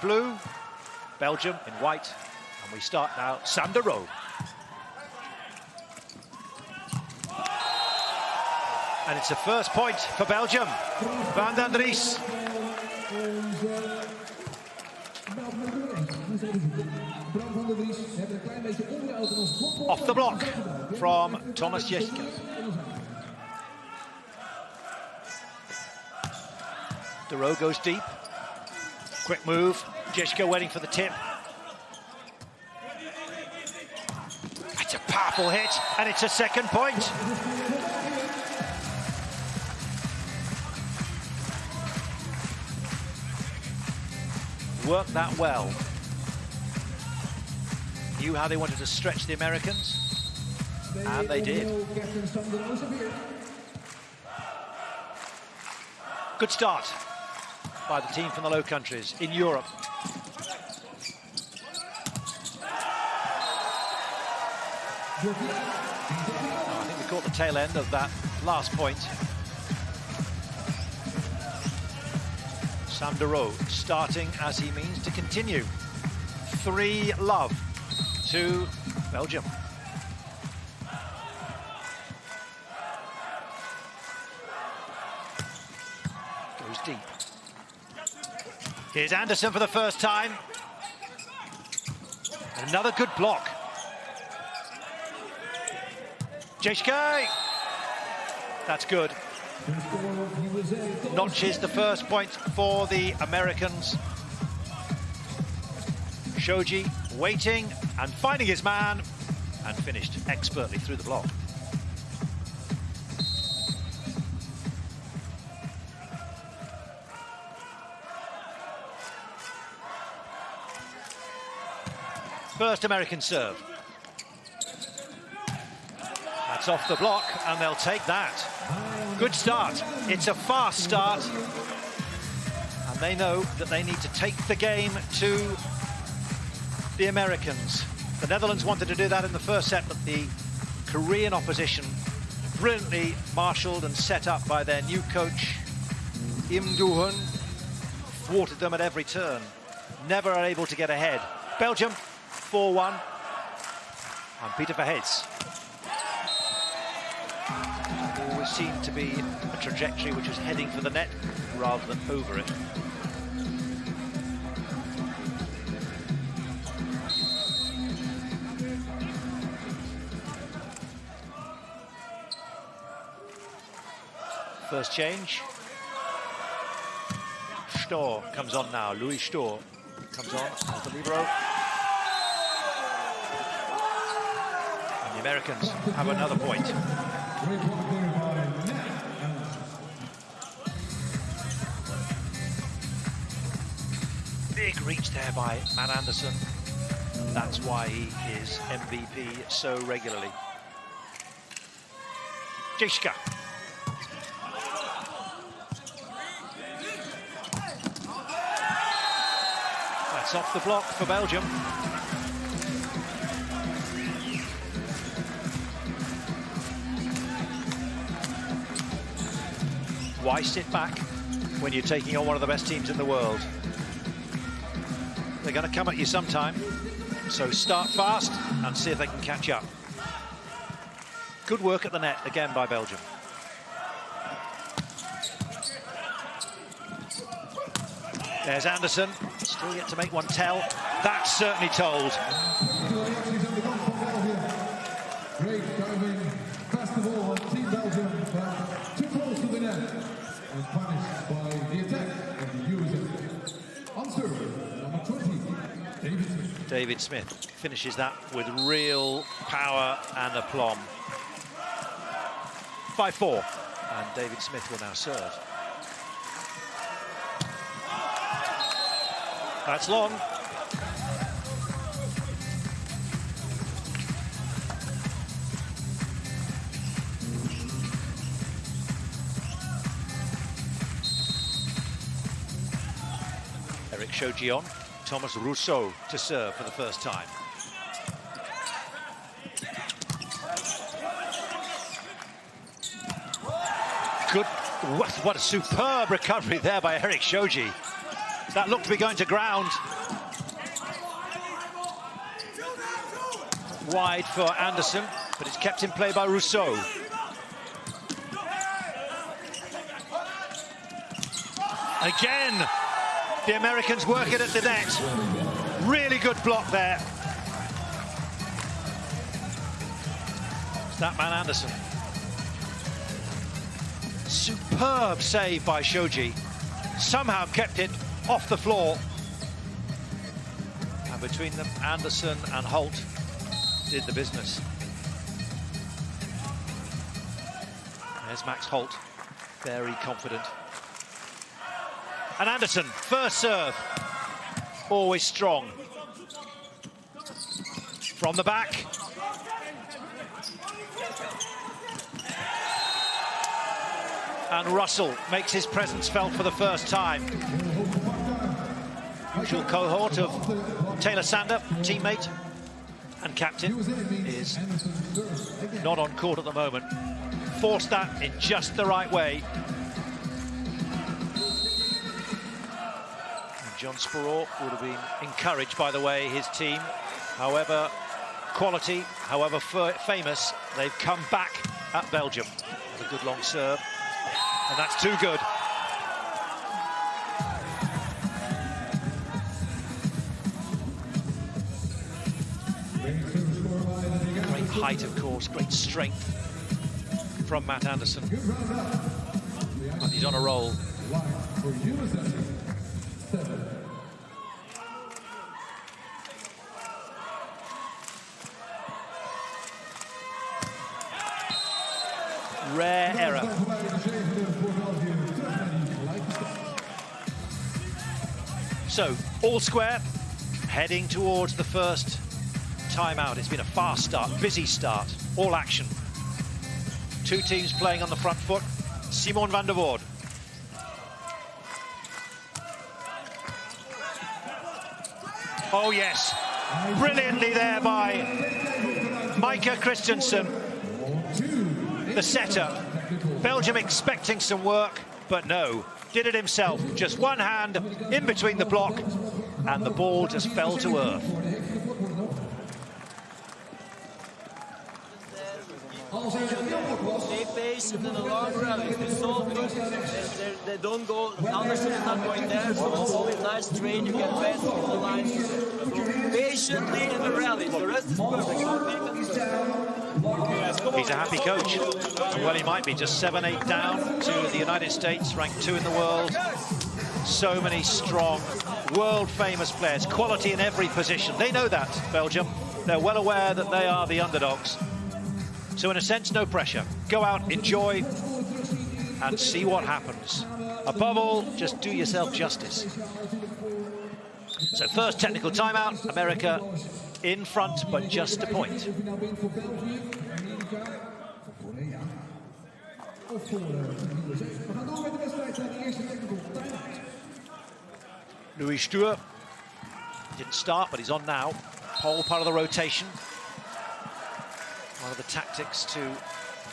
Blue, Belgium in white, and we start now. Sander Rowe. And it's a first point for Belgium. Van den Dries. Off the block from Thomas Jeschke. De Rowe goes deep. Quick move. Jeschke waiting for the tip. It's a powerful hit, and it's a second point. Worked that well. Knew how they wanted to stretch the Americans, and they did. Good start by the team from the Low Countries in Europe. I think we caught the tail end of that last point. Sander Rowe starting as he means to continue. 3-love to Belgium. Goes deep. Here's Anderson for the first time. Another good block. Jeschke. That's good. Notches the first point for the Americans. Shoji waiting and finding his man, and finished expertly through the block. First American serve. That's off the block, and they'll take that. Good start. It's a fast start. And they know that they need to take the game to the Americans. The Netherlands wanted to do that in the first set, but the Korean opposition, brilliantly marshalled and set up by their new coach, Im Do-hun, thwarted them at every turn. Never able to get ahead. Belgium, 4-1. And Peter Verhees. Always seemed to be a trajectory which was heading for the net rather than over it. First change. Stor comes on now. Louis Stor comes on as the libero. And the Americans have another point. Big reach there by Matt Anderson. That's why he is MVP so regularly. Jeschke. That's off the block for Belgium. Why sit back when you're taking on one of the best teams in the world? They're going to come at you sometime, so start fast and see if they can catch up. Good work at the net again by Belgium. There's Anderson, still yet to make one tell. That's certainly told. Great diving, fast the ball on Team Belgium, but too close to the net, and punished by the attack of the USA. On serve, number 20, David Smith. David Smith finishes that with real power and aplomb. 5-4, and David Smith will now serve. That's long. Eric Shoji on. Thomas Rousseau to serve for the first time. Good. What a superb recovery there by Eric Shoji. That looked to be going to ground. Wide for Anderson, but it's kept in play by Rousseau. Again, the Americans work it at the net. Really good block there. It's that man Anderson. Superb save by Shoji. Somehow kept it off the floor. And between them, Anderson and Holt did the business. There's Max Holt, very confident. And Anderson, first serve, always strong. From the back. And Russell makes his presence felt for the first time. Usual cohort of Taylor Sander, teammate and captain, is not on court at the moment. Forced that in just the right way. And John Spurall would have been encouraged by the way his team, however quality, however famous, they've come back at Belgium. That's a good long serve, and that's too good. Great height, of course, great strength from Matt Anderson. And he's on a roll. Rare error. So, all square, heading towards the first timeout. It's been a fast start, busy start, all action. Two teams playing on the front foot. Simon van der Voort. Oh yes, brilliantly there by Micah Christensen, the setter. Belgium expecting some work, but no, did it himself. Just one hand in between the block, and the ball just fell to earth. They pace in the long run. It's so good. They don't go. Anderson is not going there, so always nice trade. You can pass on the line. So patiently in the rally. The rest is perfect. He's a happy coach. Well, he might be. Just 7-8 down to the United States, ranked 2 in the world. So many strong, world-famous players. Quality in every position. They know that, Belgium. They're well aware that they are the underdogs. So in a sense, no pressure. Go out, enjoy, and see what happens. Above all, just do yourself justice. So first technical timeout, America in front, but just a point. Louis Stuhr didn't start, but he's on now. Whole part of the rotation. One of the tactics to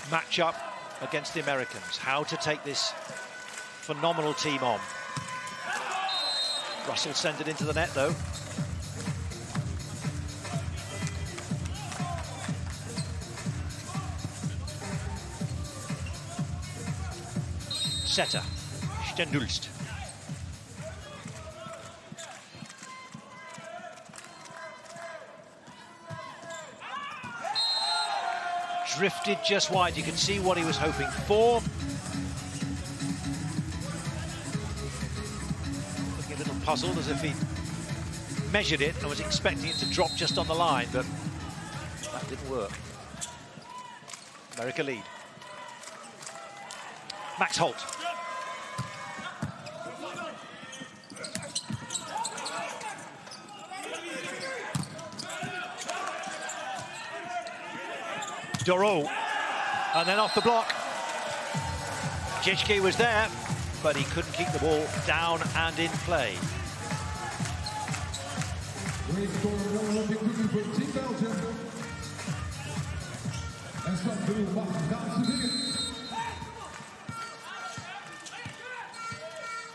match up against the Americans. How to take this phenomenal team on. Russell sent it into the net, though. Setter, Stendulst. Drifted just wide. You can see what he was hoping for. Looking a little puzzled, as if he measured it and was expecting it to drop just on the line, but that didn't work. America lead. Max Holt. Doro, and then off the block. Dziczki was there, but he couldn't keep the ball down and in play.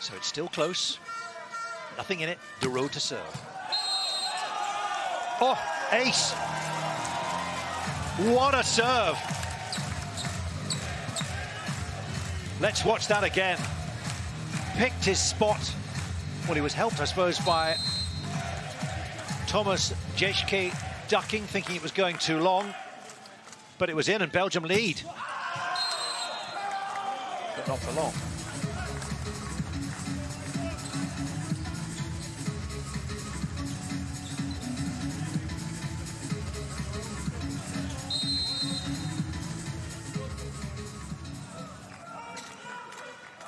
So it's still close. Nothing in it. Duro to serve. Oh, ace. What a serve. Let's watch that again. Picked his spot. Well, he was helped, I suppose, by Thomas Ješke ducking, thinking it was going too long. But it was in, and Belgium lead. But not for long.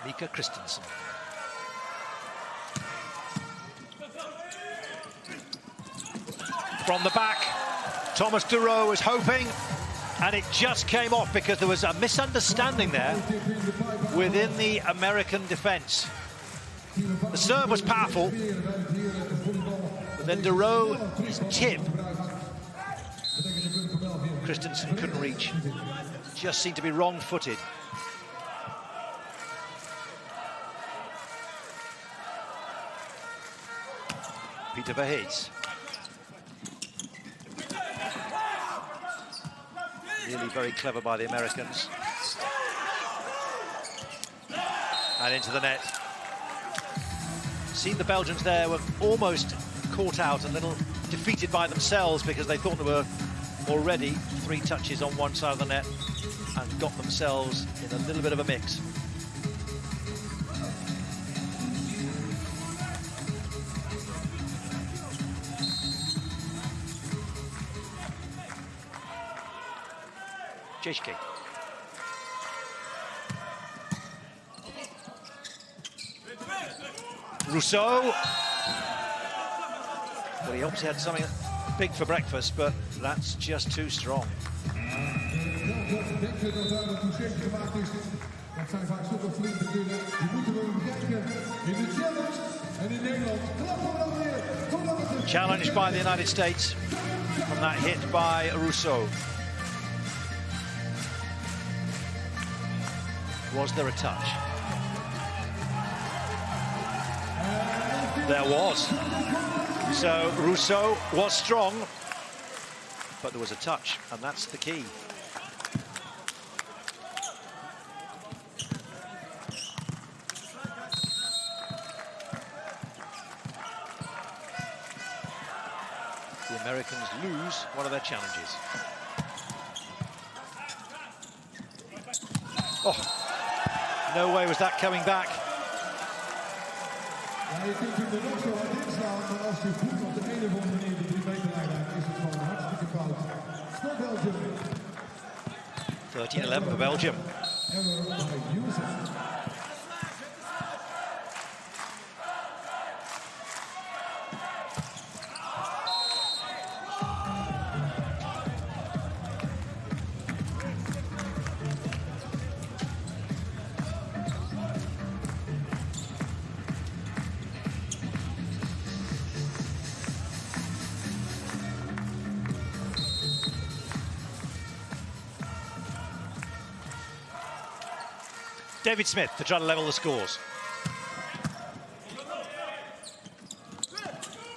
Mika Christensen. From the back, Thomas Duro was hoping, and it just came off because there was a misunderstanding there within the American defense. The serve was powerful, but then Duro, his tip, Christensen couldn't reach. Just seemed to be wrong-footed. Peter Verhees. Really very clever by the Americans. And into the net. See, the Belgians there were almost caught out, a little defeated by themselves because they thought there were already 3 touches on one side of the net and got themselves in a little bit of a mix. Ješke. Rousseau. Well, he obviously had something big for breakfast, but that's just too strong. Challenged by the United States from that hit by Rousseau. Was there a touch? There was. So Rousseau was strong, but there was a touch, and that's the key. The Americans lose one of their challenges. Oh. No way was that coming back. 13-11 for Belgium. David Smith to try to level the scores.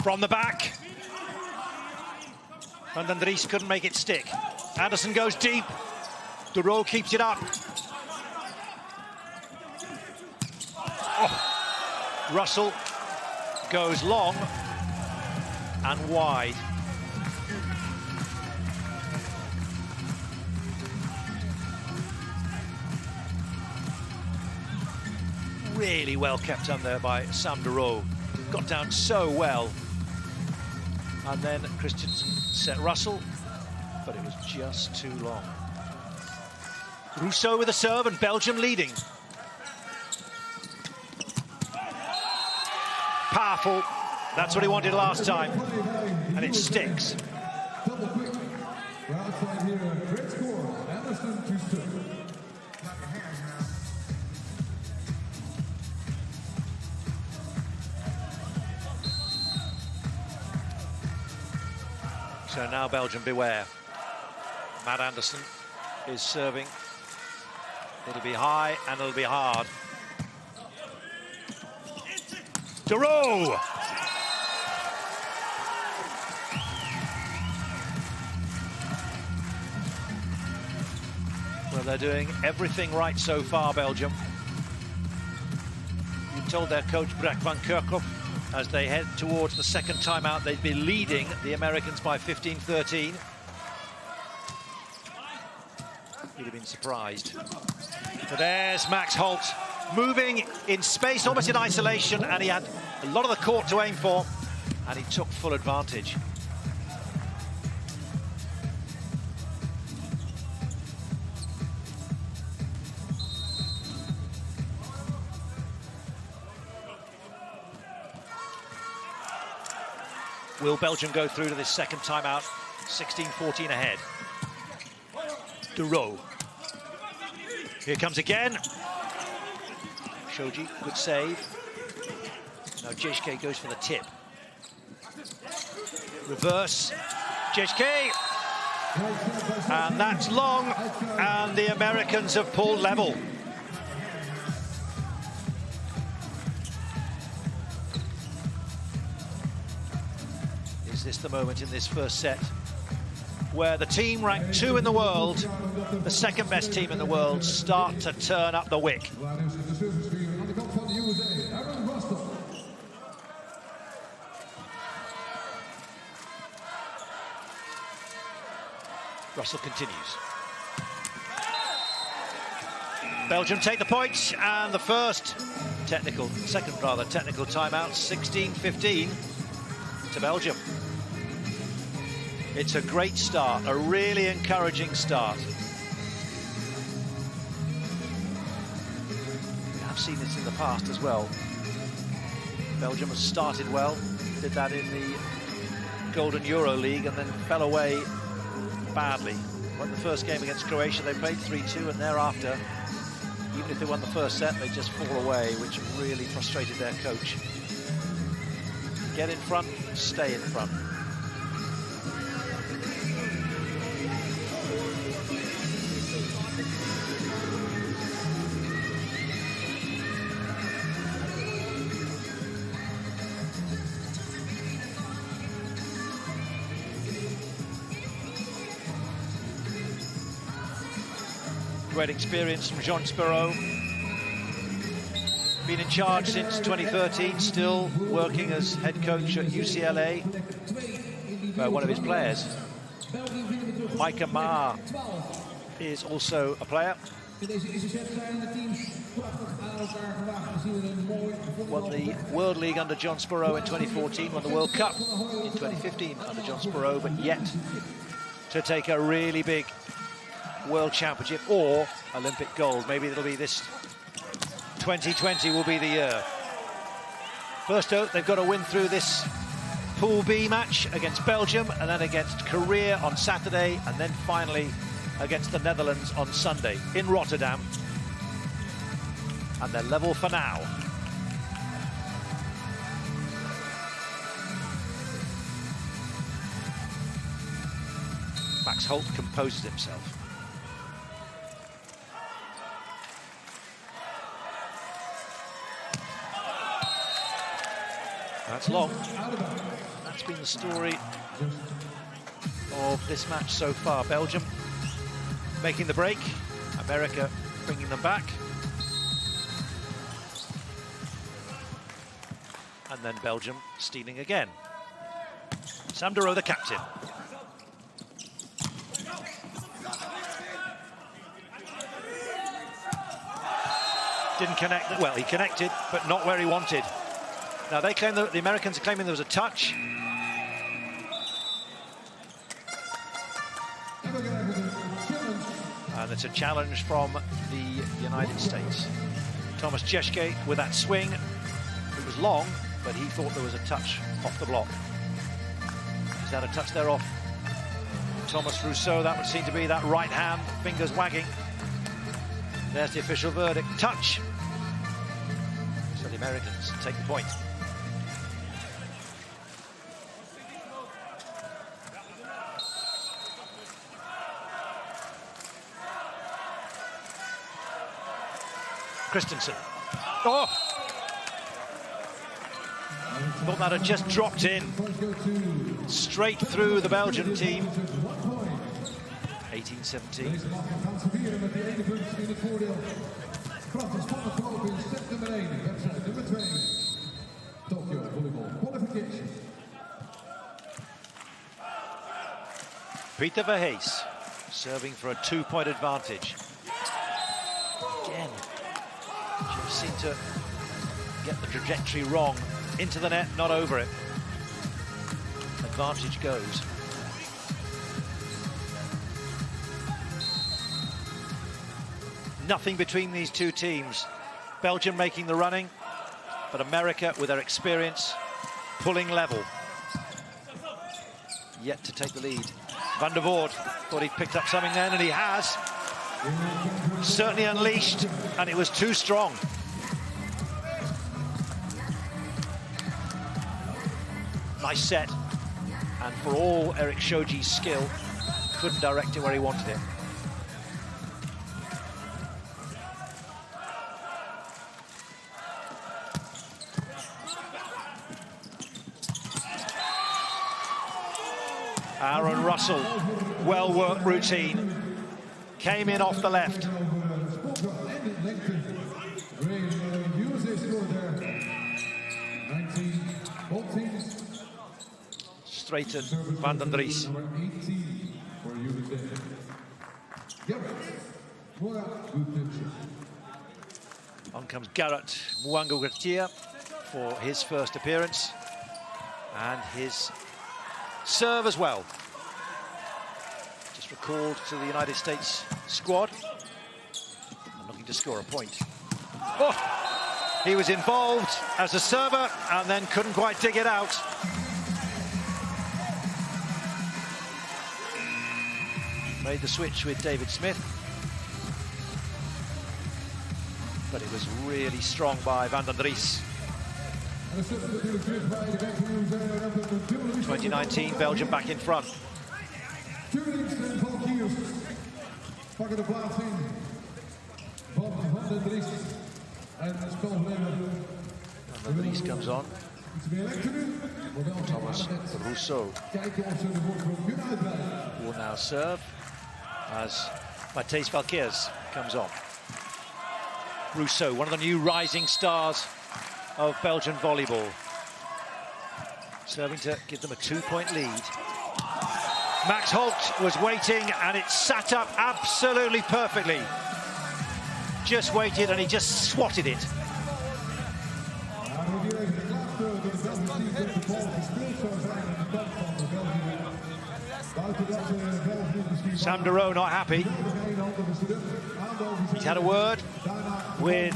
From the back. And Andries couldn't make it stick. Anderson goes deep. Duro keeps it up. Oh. Russell goes long and wide. Really well kept on there by Sam Duro. Got down so well. And then Christensen set Russell, but it was just too long. Rousseau with a serve and Belgium leading. Powerful. That's what he wanted last time. And it sticks. Double quick. We're outside here. Great score. Anderson to serve. So now Belgium beware. Matt Anderson is serving. It'll be high and it'll be hard. Duro! they're doing everything right so far, Belgium. You told their coach, Brack van Kerkhoff, as they head towards the second timeout, they'd be leading the Americans by 15-13. He'd have been surprised. But there's Max Holt, moving in space, almost in isolation, and he had a lot of the court to aim for, and he took full advantage. Will Belgium go through to this second timeout? 16-14 ahead. Duro. Here comes again. Shoji, good save. Now Jeshke goes for the tip. Reverse. Jeshke. And that's long. And the Americans have pulled level. Is this the moment in this first set where the team ranked 2 in the world, the second best team in the world, start to turn up the wick? Russell continues. Belgium take the points, and the second technical timeout, 16-15 to Belgium. It's a great start, a really encouraging start. We have seen this in the past as well. Belgium has started well, did that in the Golden Euro League and then fell away badly. Won the first game against Croatia, they played 3-2, and thereafter, even if they won the first set, they just fall away, which really frustrated their coach. Get in front, stay in front. Great experience from Jean Spiro. Been in charge since 2013, still working as head coach at UCLA. One of his players, Micah Ma, is also a player. Won the World League under John Spiro in 2014, won the World Cup in 2015 under John Spiro, but yet to take a really big World Championship or Olympic gold. Maybe it'll be this 2020 will be the year. First out, they've got to win through this Pool B match against Belgium, and then against Korea on Saturday, and then finally against the Netherlands on Sunday in Rotterdam. And they're level for now. Max Holt composes himself. That's long. That's been the story of this match so far. Belgium making the break, America bringing them back. And then Belgium stealing again. Sam Duro, the captain. Didn't connect, well, he connected, but not where he wanted. Now they claim that the Americans are claiming there was a touch. And it's a challenge from the United States. Thomas Jeshke with that swing. It was long, but he thought there was a touch off the block. Is that a touch there off Thomas Rousseau? That would seem to be that right hand, fingers wagging. There's the official verdict, touch. So the Americans take the point. Christensen. Oh! Thought that had just dropped in. Straight through the Belgian team. 18-17. Deze mag gaan serveren met die ene punt in het voordeel. Prachtig spannend verlopen in set nummer 1, wedstrijd nummer 2. Tokyo Volleyball Qualification. Peter Verhees serving for a 2-point advantage. Again, just seem to get the trajectory wrong. Into the net, not over it. Advantage goes. Nothing between these two teams. Belgium making the running, but America, with their experience, pulling level. Yet to take the lead. Van der Voort thought he'd picked up something then, and he has. Certainly unleashed, and it was too strong. Nice set, and for all Eric Shoji's skill, couldn't direct it where he wanted it. Aaron Russell, well-worked routine, came in off the left. Straight at Van den Dries. On comes Garrett Mwango-Gatia for his first appearance, and his serve as well. Just recalled to the United States squad and looking to score a point. Oh, he was involved as a server and then couldn't quite dig it out. Made the switch with David Smith, but it was really strong by Van den Dries. 2019, Belgium back in front. Van den Dries comes on. Thomas Rousseau will now serve as Matthijs Valkeers comes on. Rousseau, one of the new rising stars of Belgian volleyball, serving to give them a 2-point lead. Max Holt was waiting, and it sat up absolutely perfectly. Just waited, and he just swatted it. Sam de Roo not happy. He's had a word with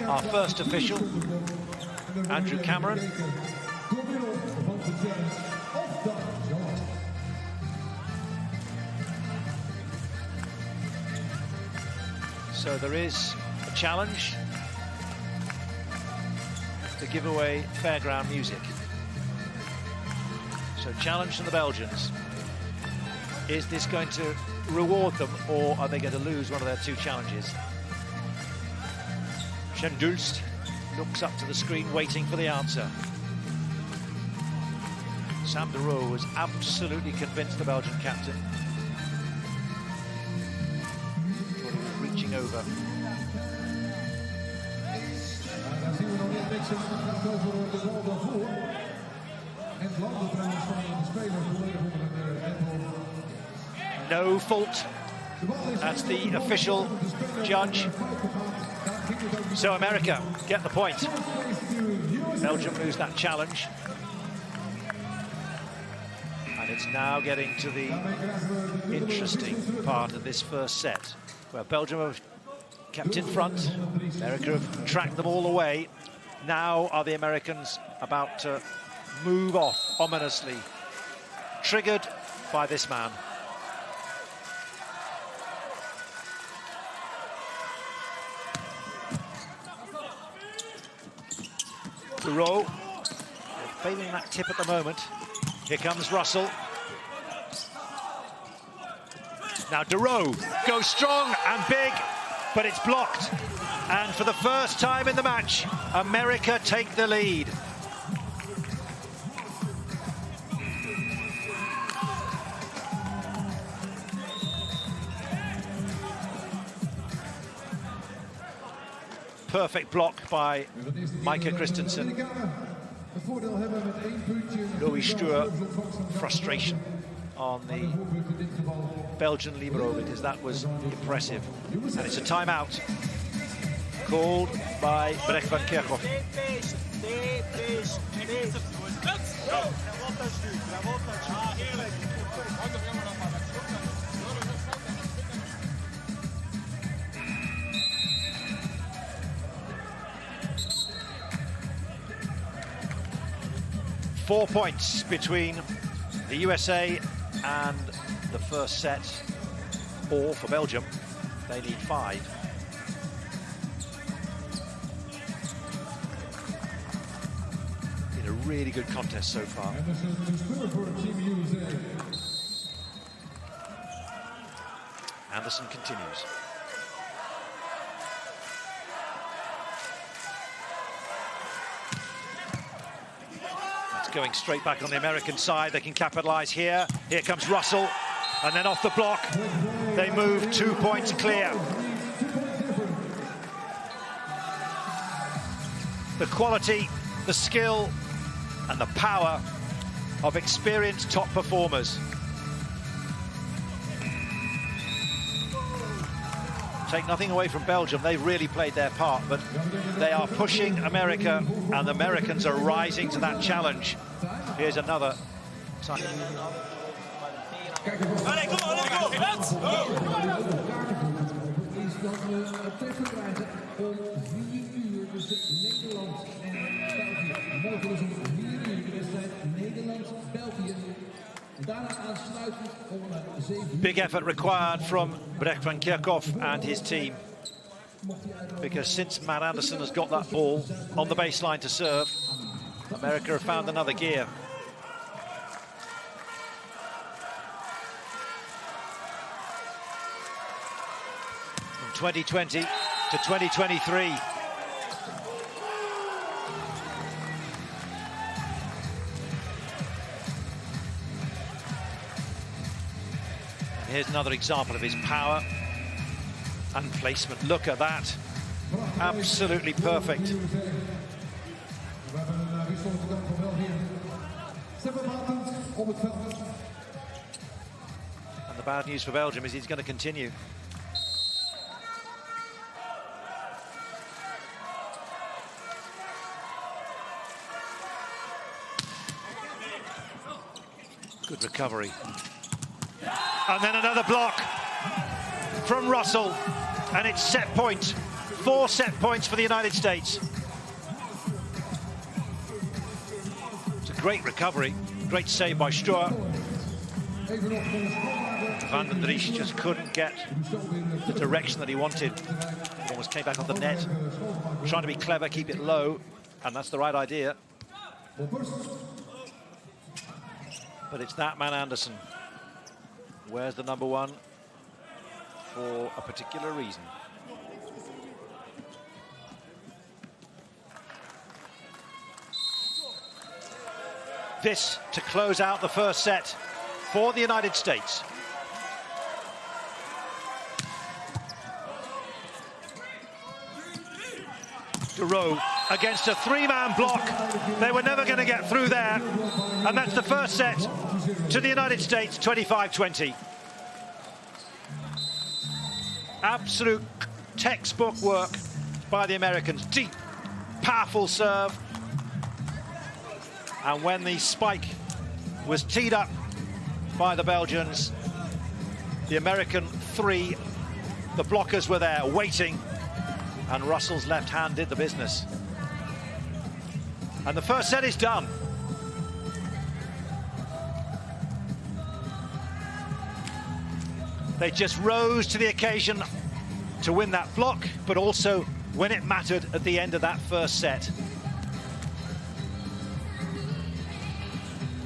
our first official, Andrew Cameron. So there is a challenge to give away fairground music. So challenge from the Belgians. Is this going to reward them, or are they going to lose one of their two challenges? Schendulst looks up to the screen, waiting for the answer. Sam de Roo was absolutely convinced, the Belgian captain. Thought he was reaching over. No fault. That's the official judge. So America get the point. Belgium lose that challenge. And it's now getting to the interesting part of this first set, where Belgium have kept in front. America have tracked them all away. Now are the Americans about to move off ominously, triggered by this man. de Roo, failing that tip at the moment. Here comes Russell. Now de Roo goes strong and big, but it's blocked. And for the first time in the match, America take the lead. perfect block by Micah Christensen. Louis Struer, frustration on the Belgian libero because that was impressive. And it's a timeout called by Brecht van Kerkhoff. 4 points between the USA and the first set, or for Belgium, they need 5. Been a really good contest so far. Anderson continues. Going straight back on the American side. They can capitalize here. Here comes Russell, and then off the block they move 2 points clear. The quality, the skill and the power of experienced top performers. Take nothing away from Belgium, they've really played their part, but they are pushing America, and the Americans are rising to that challenge. Here's another. Big effort required from Brecht van Kerkhoff and his team, because since Matt Anderson has got that ball on the baseline to serve, America have found another gear. From 2020 to 2023. Here's another example of his power and placement. Look at that. Absolutely perfect. And the bad news for Belgium is he's going to continue. Good recovery. And then another block from Russell, and it's set point. 4 set points for the United States. It's a great recovery, great save by Struer. Van den Dries just couldn't get the direction that he wanted. He almost came back on the net. Trying to be clever, keep it low, and that's the right idea. But it's that man Anderson. Where's the number 1 for a particular reason? This to close out the first set for the United States. Duro against a 3-man block. They were never going to get through there. And that's the first set to the United States, 25-20. Absolute textbook work by the Americans. Deep, powerful serve. And when the spike was teed up by the Belgians, the American 3, the blockers were there waiting, and Russell's left hand did the business. And the first set is done. They just rose to the occasion to win that block, but also when it mattered at the end of that first set.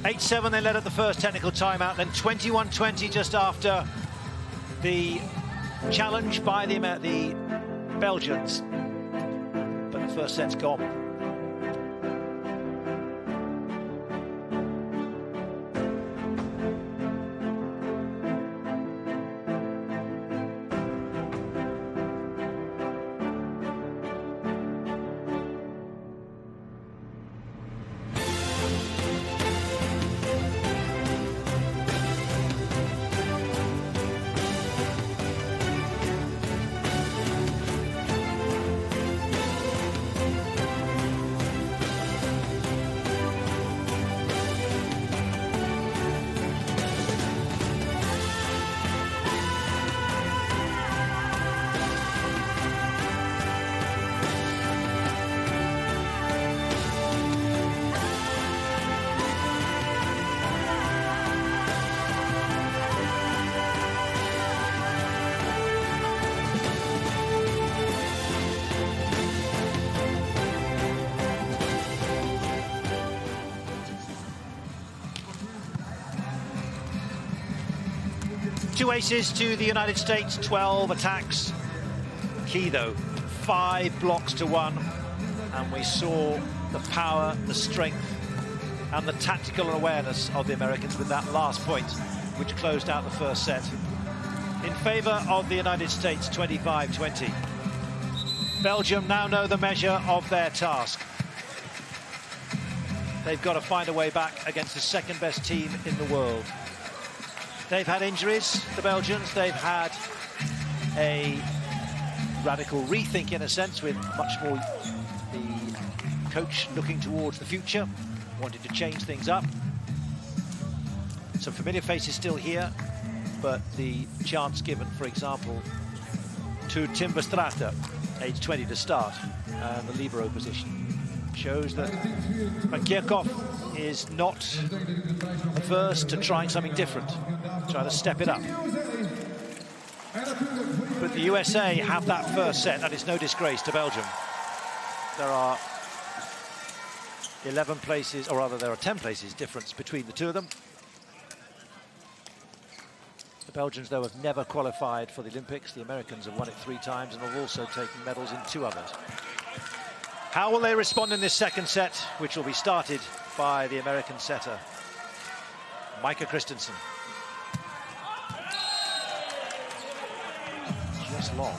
8-7 they led at the first technical timeout, then 21-20 just after the challenge by the Belgians. But the first set's gone. 2 aces to the United States, 12 attacks. Key though, 5 blocks to 1. And we saw the power, the strength, and the tactical awareness of the Americans with that last point, which closed out the first set. In favour of the United States, 25-20. Belgium now know the measure of their task. They've got to find a way back against the second-best team in the world. They've had injuries, the Belgians. They've had a radical rethink, in a sense, with much more the coach looking towards the future, wanted to change things up. Some familiar faces still here, but the chance given, for example, to Tim Verstraete, age 20 to start, and the libero position, shows that Kirchhoff is not averse to trying something different, try to step it up. But the USA have that first set, and it's no disgrace to Belgium. There are 11 places, or rather there are 10 places difference between the two of them. The Belgians, though, have never qualified for the Olympics. The Americans have won it 3 times and have also taken medals in 2 others. How will they respond in this second set, which will be started by the American setter, Micah Christensen? Just long.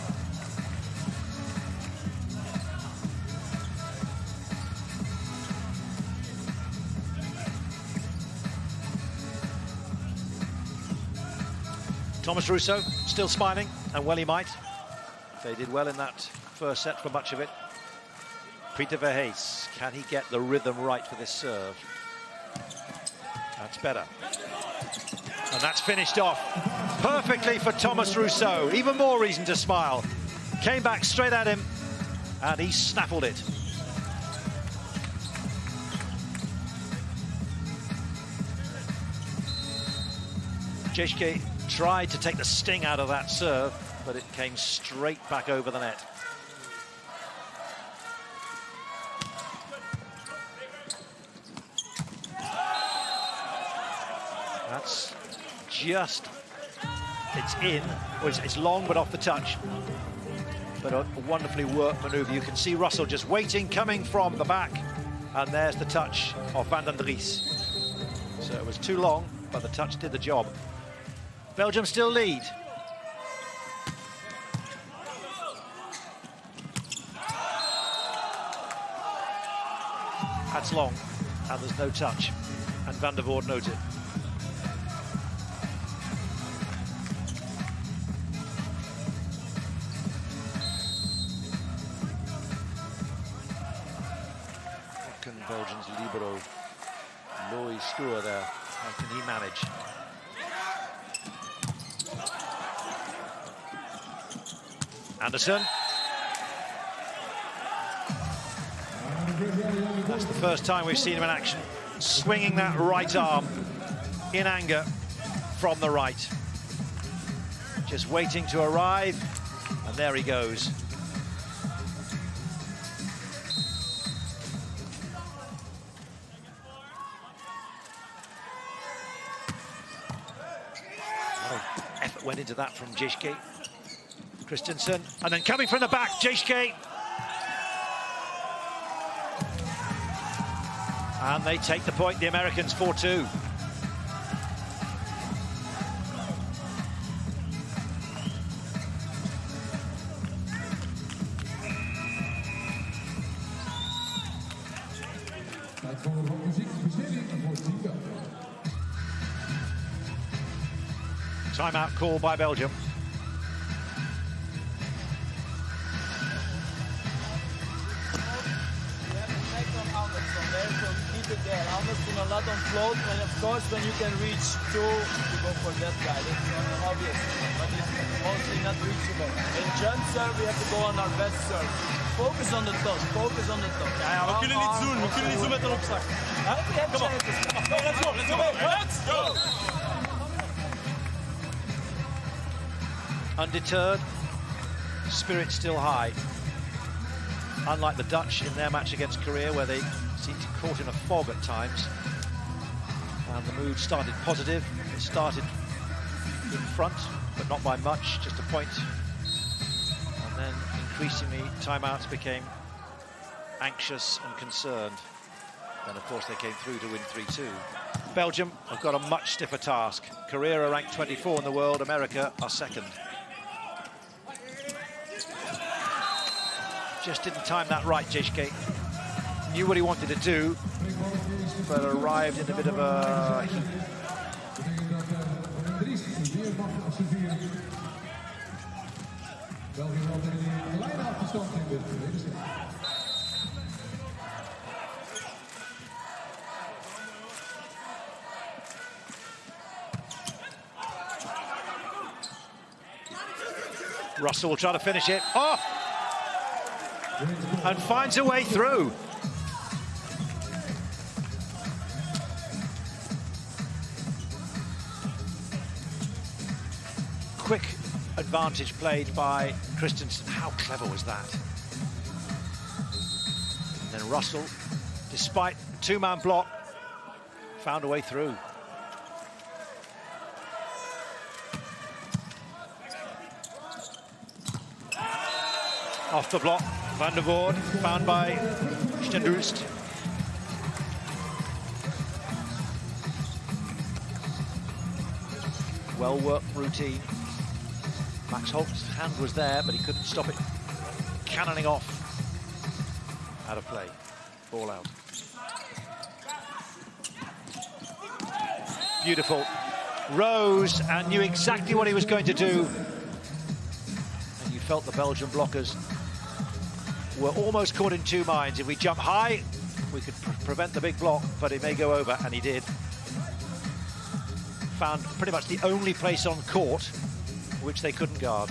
Thomas Russo still smiling, and well he might. They did well in that first set for much of it. Peter Verhees, can he get the rhythm right for this serve? That's better. And that's finished off perfectly for Thomas Russo. Even more reason to smile. Came back straight at him, and he snaffled it. Jeschke tried to take the sting out of that serve, but it came straight back over the net. That's just, it's in, or it's long but off the touch. But a wonderfully worked manoeuvre. You can see Russell just waiting, coming from the back, and there's the touch of Van den Dries. So it was too long, but the touch did the job. Belgium still lead. That's long, and there's no touch, and Van der Voort knows it. What can Belgium's libero, Lois Stoer there, how can he manage? Anderson. That's the first time we've seen him in action, swinging that right arm in anger from the right. Just waiting to arrive, and there he goes. A lot of effort went into that from Jeschke. Christensen, and then coming from the back, Jeschke. And they take the point, the Americans, 4-2. Timeout call by Belgium. Anderson a lot on float, and of course when you can reach 2, you go for that guy. That's obvious, but it's mostly not reachable. In jump serve, we have to go on our best serve. Focus on the top, focus on the top. Ja, we kunnen niet doen, we kunnen niet zo met een opslag. Come on, let's go, let's go. Undeterred, spirit still high. Unlike the Dutch in their match against Korea, where they seemed caught in a fog at times. And the mood started positive. It started in front, but not by much, just a point. And then increasingly, timeouts became anxious and concerned. Then, of course, they came through to win 3-2. Belgium have got a much stiffer task. Korea are ranked 24 in the world. America are second. Just didn't time that right, Jishke. Knew what he wanted to do, but arrived in a bit of a heat. Russell will try to finish it. Oh! And finds a way through. Quick advantage played by Christensen. How clever was that? And then Russell, despite a two-man block, found a way through. Off the block, Van der Voort, found by Stendulst. Well-worked routine. Max Holt's hand was there, but he couldn't stop it cannoning off. Out of play, ball out. Beautiful. Rose and knew exactly what he was going to do. And you felt the Belgian blockers were almost caught in two minds. If we jump high, we could prevent the big block, but it may go over, and he did. Found pretty much the only place on court which they couldn't guard.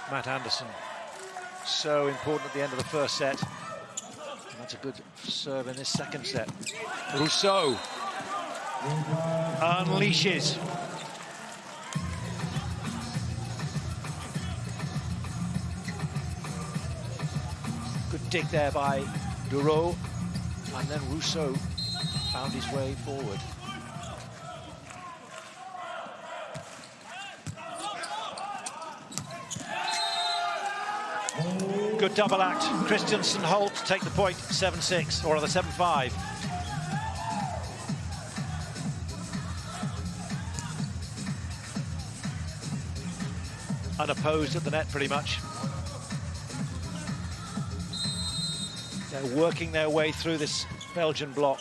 Matt Anderson, so important at the end of the first set. And that's a good serve in this second set. Rousseau unleashes. Good dig there by Duro, and then Rousseau found his way forward. Good double act. Christensen, Holt take the point, 7-6, or rather 7-5. Unopposed at the net, pretty much. They're working their way through this Belgian block.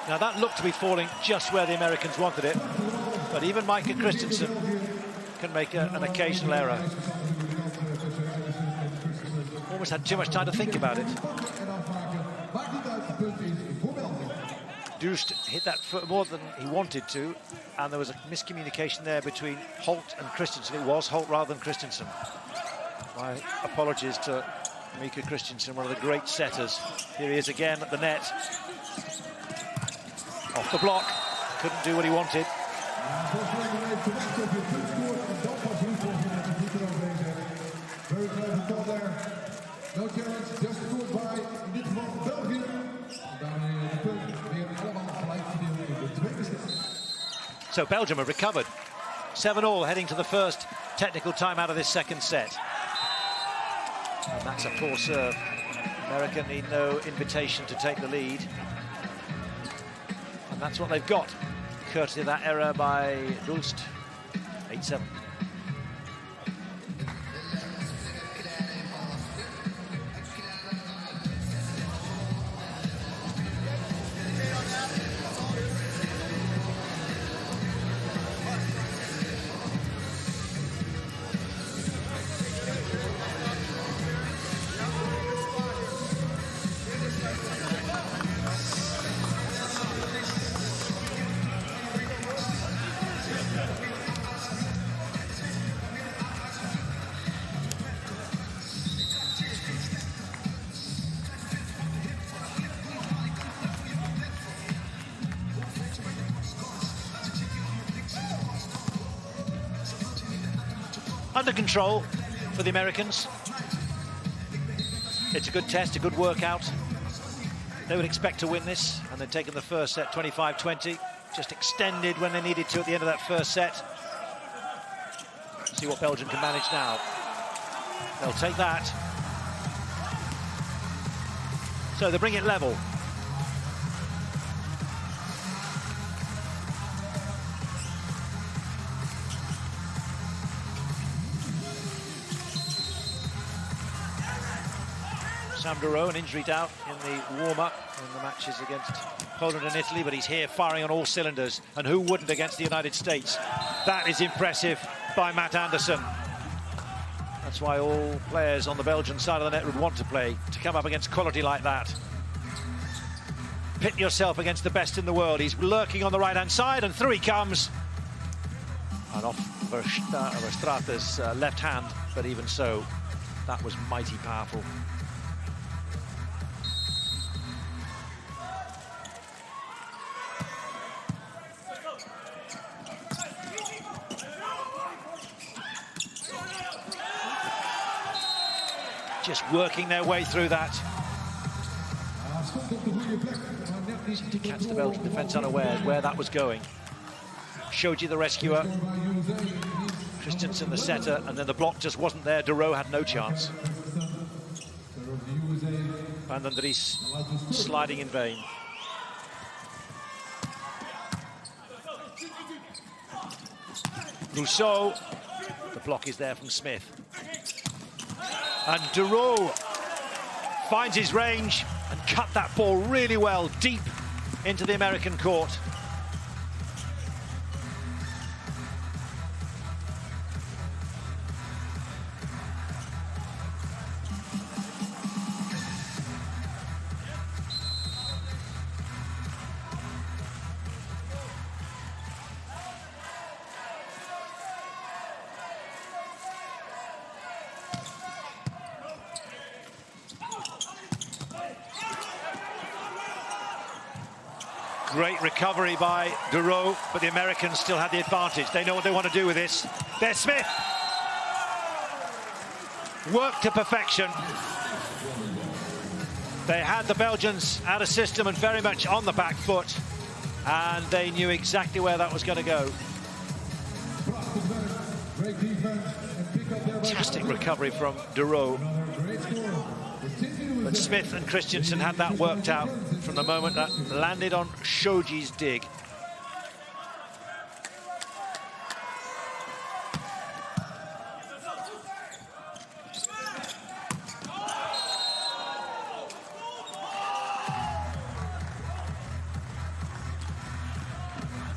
Now that looked to be falling just where the Americans wanted it, but even Micah Christensen can make an occasional error. Almost had too much time to think about it. Dust hit that foot more than he wanted to, and there was a miscommunication there between Holt and Christensen. It was Holt rather than Christensen. My apologies to Mika Christensen, one of the great setters. Here he is again at the net. Off the block, couldn't do what he wanted. No challenge, just scored by in dit geval België. Daarmee de punt weer allemaal gelijk verdeeld in de tweede set. So Belgium have recovered. 7-all heading to the first technical time out of this second set. And that's a poor serve. America need no invitation to take the lead. And that's what they've got, courtesy of that error by Dulst. 8-7. under control for the Americans. It's a good test, a good workout. They would expect to win this, and they've taken the first set 25-20. Just extended when they needed to at the end of that first set. See what Belgium can manage now. They'll take that. So they bring it level. Sam Duro, an injury out in the warm-up in the matches against Poland and Italy, but he's here firing on all cylinders, and who wouldn't against the United States? That is impressive by Matt Anderson. That's why all players on the Belgian side of the net would want to play, to come up against quality like that. Pit yourself against the best in the world. He's lurking on the right-hand side, and through he comes. And off Verstraeten's left hand, but even so, that was mighty powerful. Just working their way through that. To catch the Belgian defence unawares where that was going. Shoji the rescuer, Christensen the setter, and then the block just wasn't there. Duro had no chance. Van den Dries sliding in vain. Rousseau, the block is there from Smith. And Duro finds his range and cut that ball really well, deep into the American court. Great recovery by Duro, but the Americans still had the advantage. They know what they want to do with this. There's Smith. Worked to perfection. They had the Belgians out of system and very much on the back foot, and they knew exactly where that was going to go. Fantastic recovery from Duro. But Smith and Christensen had that worked out from the moment that landed on Shoji's dig.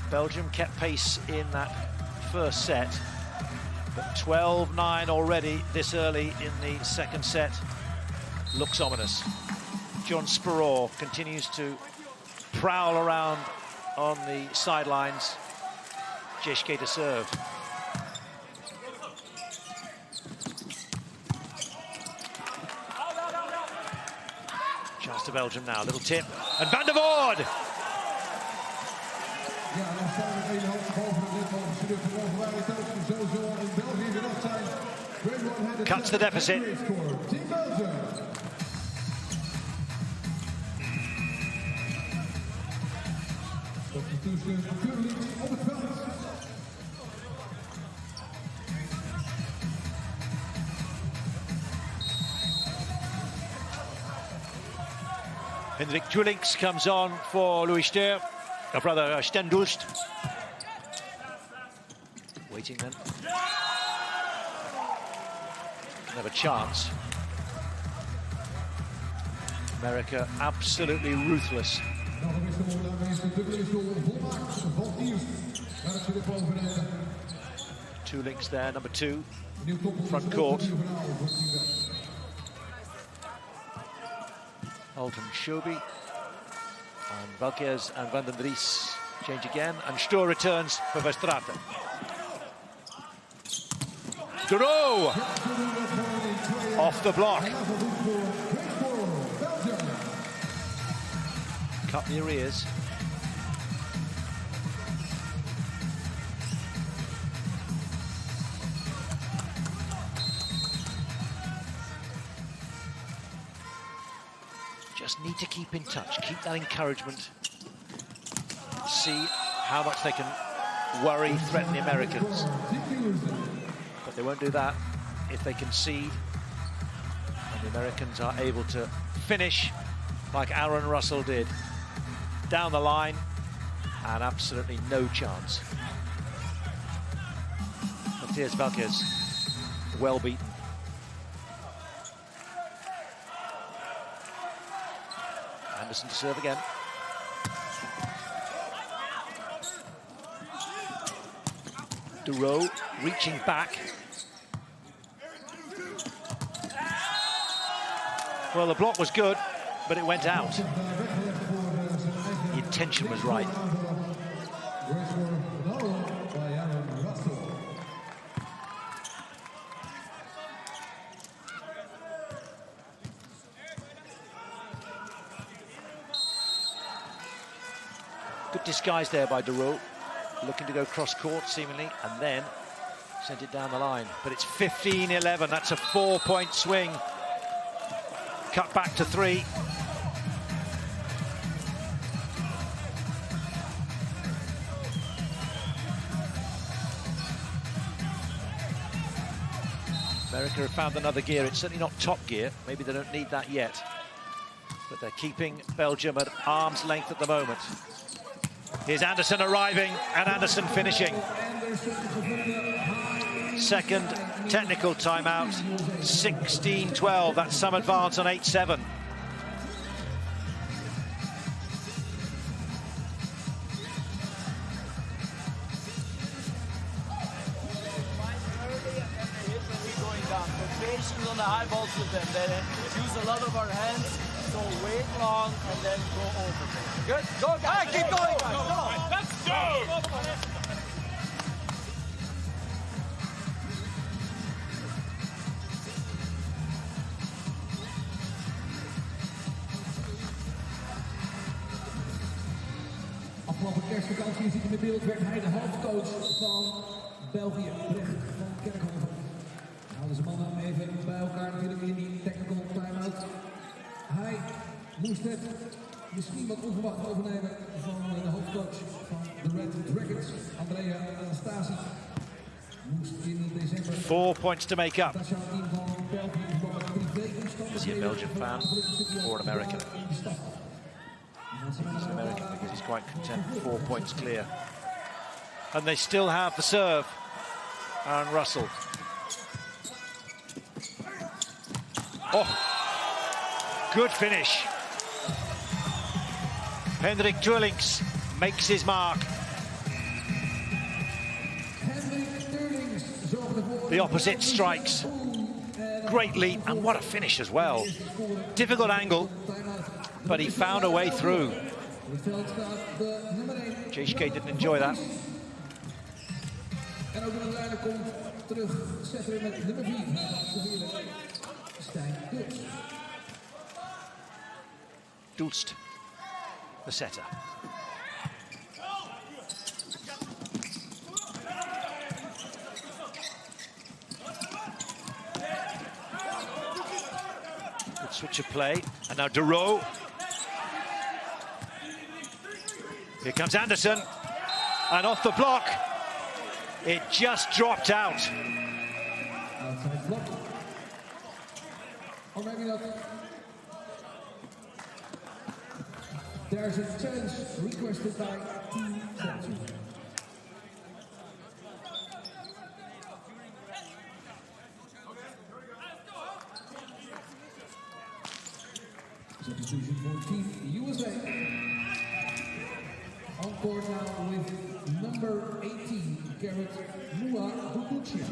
Belgium kept pace in that first set, but 12-9 already this early in the second set. Looks ominous. John Speror continues to prowl around on the sidelines. Jeschke to serve. Chance to Belgium now, little tip. And Van der Voort! Cuts the deficit. Hendrik Julinks comes on for Louis Ster, brother Stendust. Waiting then. Can have a chance. America absolutely ruthless. Two links there, number two, front court. Alton Shobi and Valkes and Van den Dries change again, and Stur returns for Verstraeten. Duro off the block. Cut the arrears. just need to keep in touch, keep that encouragement, see how much they can worry, threaten the Americans. But they won't do that if they concede, and the Americans are able to finish like Aaron Russell did, down the line, and absolutely no chance. Matthias Valkes, well beaten. Anderson to serve again. Duro reaching back. Well, the block was good, but it went out. The intention was right. Good disguise there by Duro, looking to go cross-court seemingly, and then sent it down the line. But it's 15-11, that's a 4-point swing. Cut back to 3. America have found another gear. It's certainly not top gear. Maybe they don't need that yet. But they're keeping Belgium at arm's length at the moment. Here's Anderson arriving, and Anderson finishing. Second technical timeout, 16-12. That's some advance on 8-7. Patience on the high balls with them. They use a lot of our hands, so wait long and then go over. Good, go guys, keep going guys, go! Let's go! Afgelopen kerstvakantie, je ziet in de beeld, werd hij de hoofdcoach van België, Brecht van Kerkhoven. Houden ze mannen even bij elkaar natuurlijk in die technical time-out. Hij moest het misschien wat onverwacht overnemen van de hoofdcoach van de Red Dragons, Andrea Anastasi. Moest in december... 4 points to make up. Is he a Belgian fan or an American? He's an American because he's quite content, 4 points clear. And they still have the serve. Aaron Russell. Oh, good finish. Hendrik Tuurlinks makes his mark. The opposite strikes. Great lead, and what a finish as well. Difficult angle, but he found a way through. JHK didn't enjoy that. En ook de leider komt terug, zetten met nummer 4. Stijn Dulst. Dulst, the setter. Good switch of play, and now Duro. Here comes Anderson, and off the block, it just dropped out. Outside block. Or maybe not. There's a chance requested by Team Belgium. Substitution for Team USA. On court now with number 18, Garrett Muabukuchia.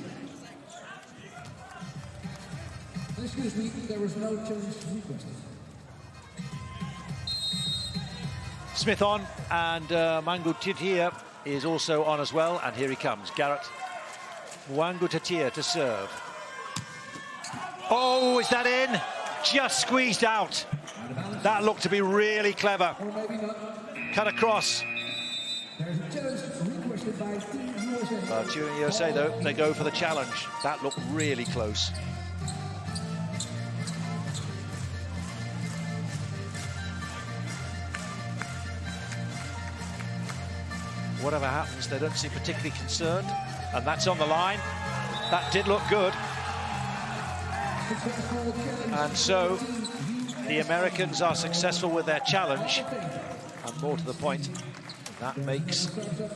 Excuse me, there was no change requested. Smith on, and Mangu Tatia is also on as well, and here he comes, Garrett Wangu Tatia to serve. Oh, is that in? Just squeezed out. That looked to be really clever. Cut across. There's a challenge requested by Team USA. Team USA, though, they go for the challenge. That looked really close. whatever happens, they don't seem particularly concerned. And that's on the line. That did look good. And so the Americans are successful with their challenge. And more to the point, that makes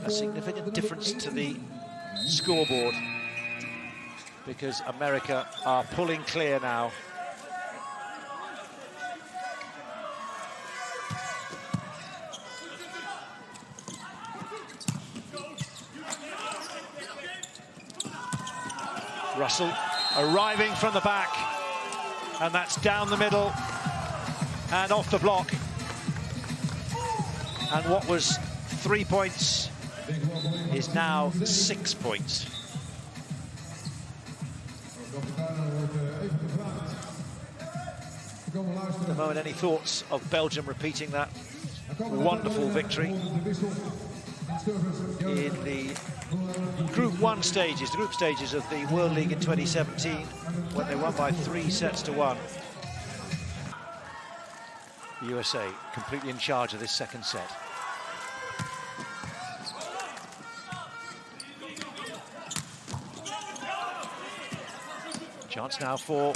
a significant difference to the scoreboard, because America are pulling clear now. Russell arriving from the back, and that's down the middle and off the block. And what was 3 points is now 6 points. At the moment, any thoughts of Belgium repeating that wonderful victory in the Group 1 stages, the group stages of the World League in 2017, when they won by 3 sets to 1. The USA completely in charge of this second set. Chance now for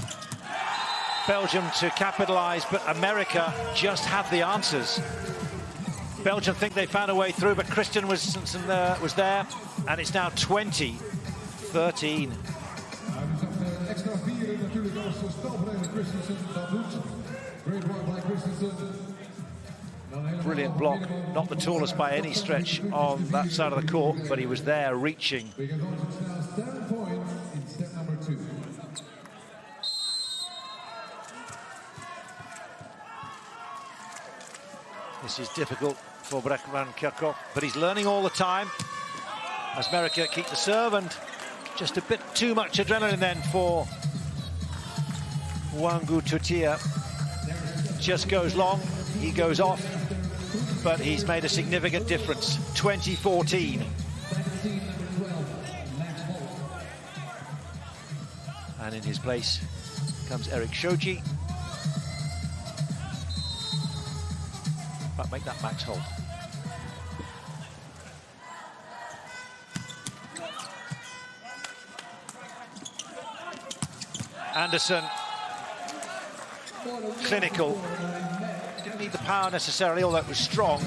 Belgium to capitalise, but America just have the answers. Belgium think they found a way through, but Christian was there, and it's now 20-13. Brilliant block, not the tallest by any stretch on that side of the court, but he was there reaching. This is difficult for Brekman Kirchhoff, but he's learning all the time as America keep the serve, and just a bit too much adrenaline then for Wangu Tutia. Just goes long, he goes off, but he's made a significant difference. 20-14. And in his place comes Eric Shoji. But make that Max Holt. Anderson, clinical, didn't need the power necessarily, although it was strong,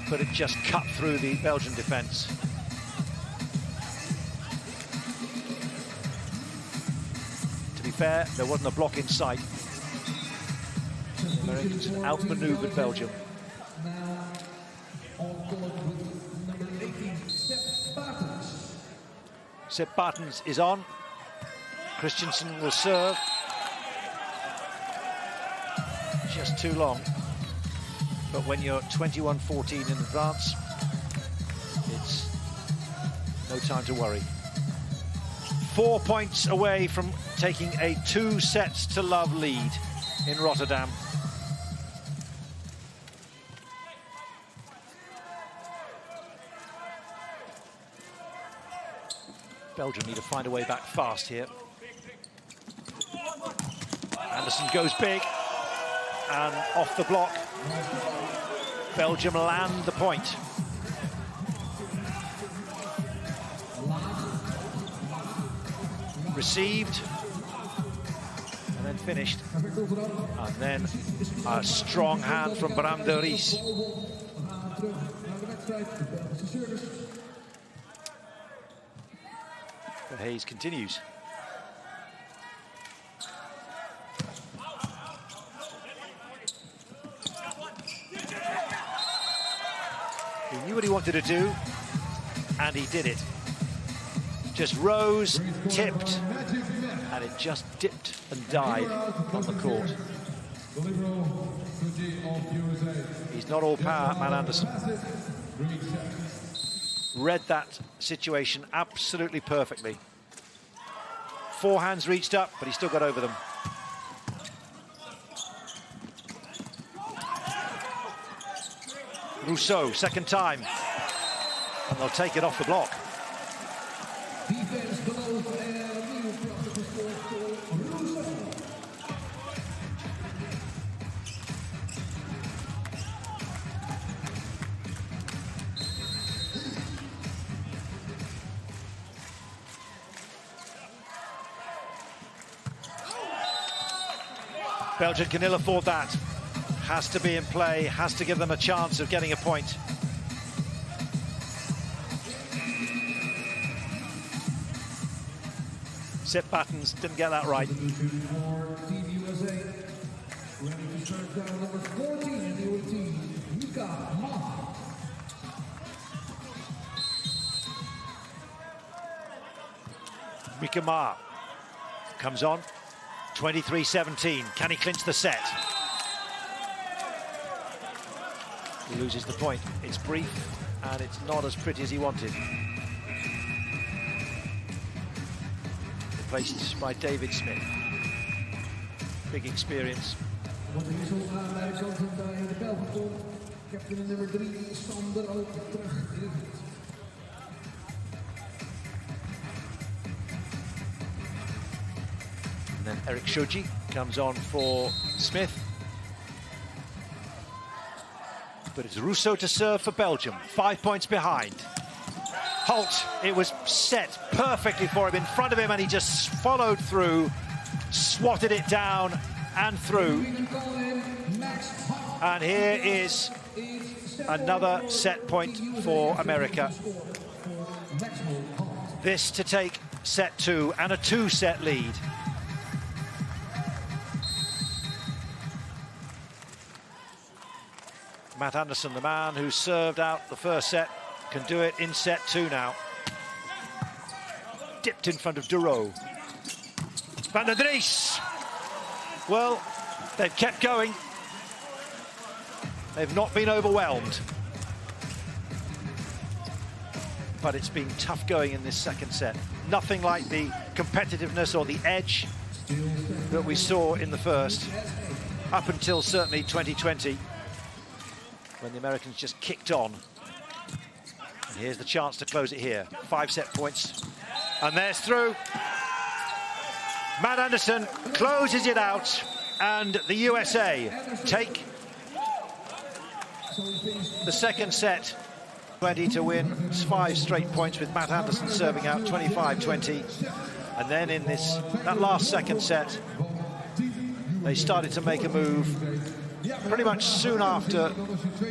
but it just cut through the Belgian defence. To be fair, there wasn't a block in sight. The Americans outmaneuvered Belgium. Sepp Bartens is on. Christensen will serve. Just too long. But when you're 21-14 in advance, it's no time to worry. 4 points away from taking a 2-sets-to-love lead in Rotterdam. Belgium need to find a way back fast here. Anderson goes big, and off the block. Belgium land the point. Received, and then finished. And then a strong hand from Bram de Ries. But Hayes continues. He knew what he wanted to do, and he did it. Just rose, tipped, and it just dipped and died on the court. He's not all power, man. Anderson read that situation absolutely perfectly. Forehands reached up, but he still got over them. Rousseau, second time, and they'll take it off the block. Belgium can ill afford that. Has to be in play, has to give them a chance of getting a point. Set Battens didn't get that right. Mika Ma comes on, 23-17. Can he clinch the set? He loses the point. It's brief and it's not as pretty as he wanted. Replaced by David Smith. Big experience. And then Eric Shoji comes on for Smith. But it's Russo to serve for Belgium, 5 points behind. Holt, it was set perfectly for him, in front of him, and he just followed through, swatted it down and through. And here is another set point for America. This to take set 2 and a 2-set lead. Matt Anderson, the man who served out the first set, can do it in set 2 now. Dipped in front of Duro. Van der Dries. Well, they've kept going. They've not been overwhelmed. But it's been tough going in this second set. Nothing like the competitiveness or the edge that we saw in the first, up until certainly 2020. When the Americans just kicked on. And here's the chance to close it here. 5 set points. And there's through. Matt Anderson closes it out. And the USA take the second set. 20 to win. It's 5 straight points with Matt Anderson serving out 25-20. And then in that last second set, they started to make a move pretty much soon after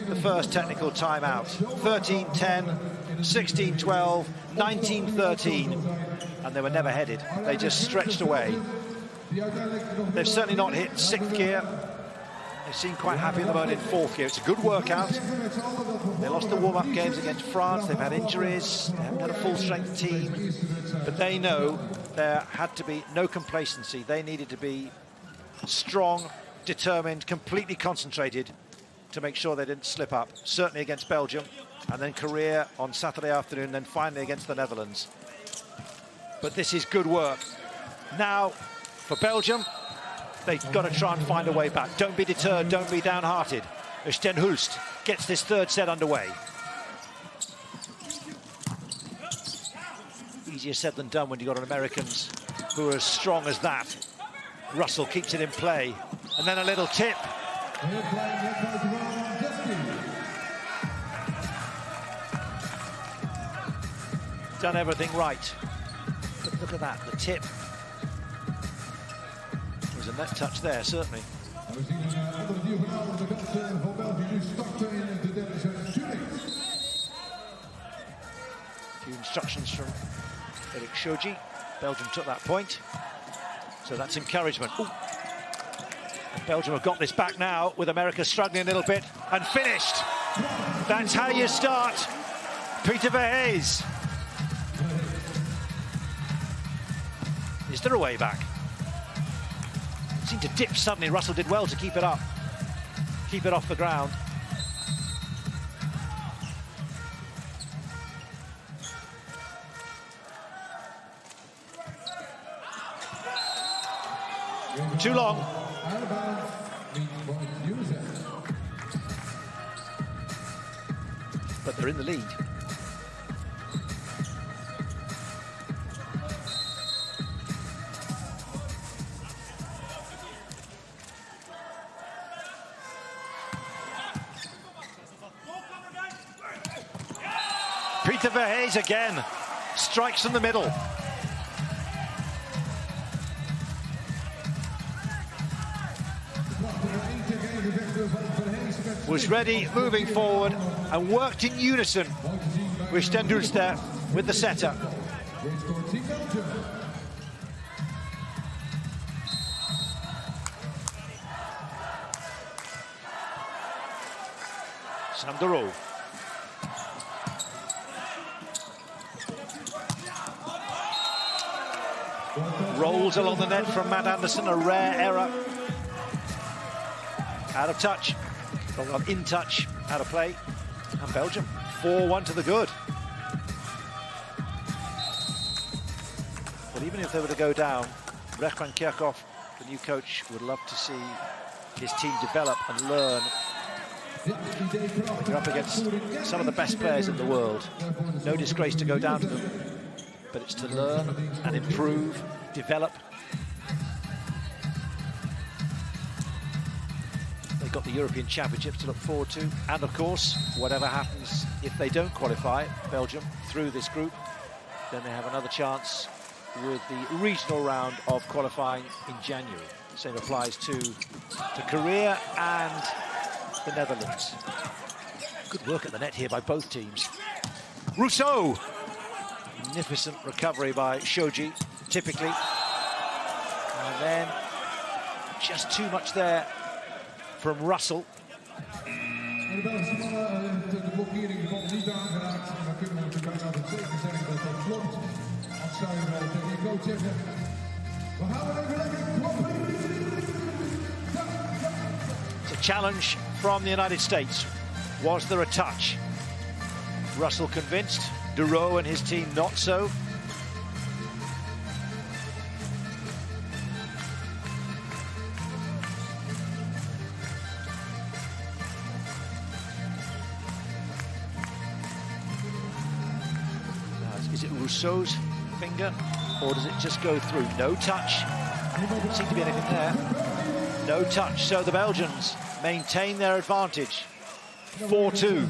the first technical timeout. 13-10, 16-12, 19-13, and they were never headed. They just stretched away. They've certainly not hit 6th gear. They seem quite happy at the moment in 4th gear. It's a good workout. They lost the warm-up games against France. They've had injuries. They haven't had a full-strength team. But they know there had to be no complacency. They needed to be strong, determined, completely concentrated to make sure they didn't slip up, certainly against Belgium, and then Korea on Saturday afternoon, then finally against the Netherlands. But this is good work. Now, for Belgium, they've got to try and find a way back. Don't be deterred, don't be downhearted. Sten Hulst gets this third set underway. Easier said than done when you've got an Americans who are as strong as that. Russell keeps it in play. And then a little tip. Done everything right. But look at that, the tip. There's a net touch there, certainly. A few instructions from Eric Shoji. Belgium took that point. So that's encouragement. Ooh. Belgium have got this back now, with America struggling a little bit, and finished. That's how you start. Peter Verhees. Is there a way back? It seemed to dip suddenly. Russell did well to keep it up. Keep it off the ground. Too long. But they're in the lead. Peter Verhees again strikes from the middle. was ready, moving forward, and worked in unison with Stendulster, with the setter. Great score, Team Belgium. Sandero. Rolls along the net from Matt Anderson, a rare error. Out of touch, well, in touch, out of play. And Belgium, 4-1 to the good. But even if they were to go down, Brecht van Kerkhoff, the new coach, would love to see his team develop and learn. You're up against some of the best players in the world. No disgrace to go down to them, but it's to learn and improve, develop. They've got the European Championships to look forward to, and of course, whatever happens if they don't qualify, Belgium, through this group, then they have another chance with the regional round of qualifying in January. Same applies to Korea and the Netherlands. Good work at the net here by both teams. Rousseau! Magnificent recovery by Shoji, typically. And then just too much there from Russell. De Belgische mannen, de blokkering van niet aangeraakt. En dan kunnen we natuurlijk bijna altijd zeker zijn dat dat klopt. Als zou je wel tegen je coach zeggen. We gaan er even lekker kloppen. It's a challenge from the United States. Was there a touch? Russell convinced, Duro and his team not so. Is it Rousseau's finger, or does it just go through? No touch. Doesn't seem to be anything there. No touch, so the Belgians maintain their advantage. 4-2.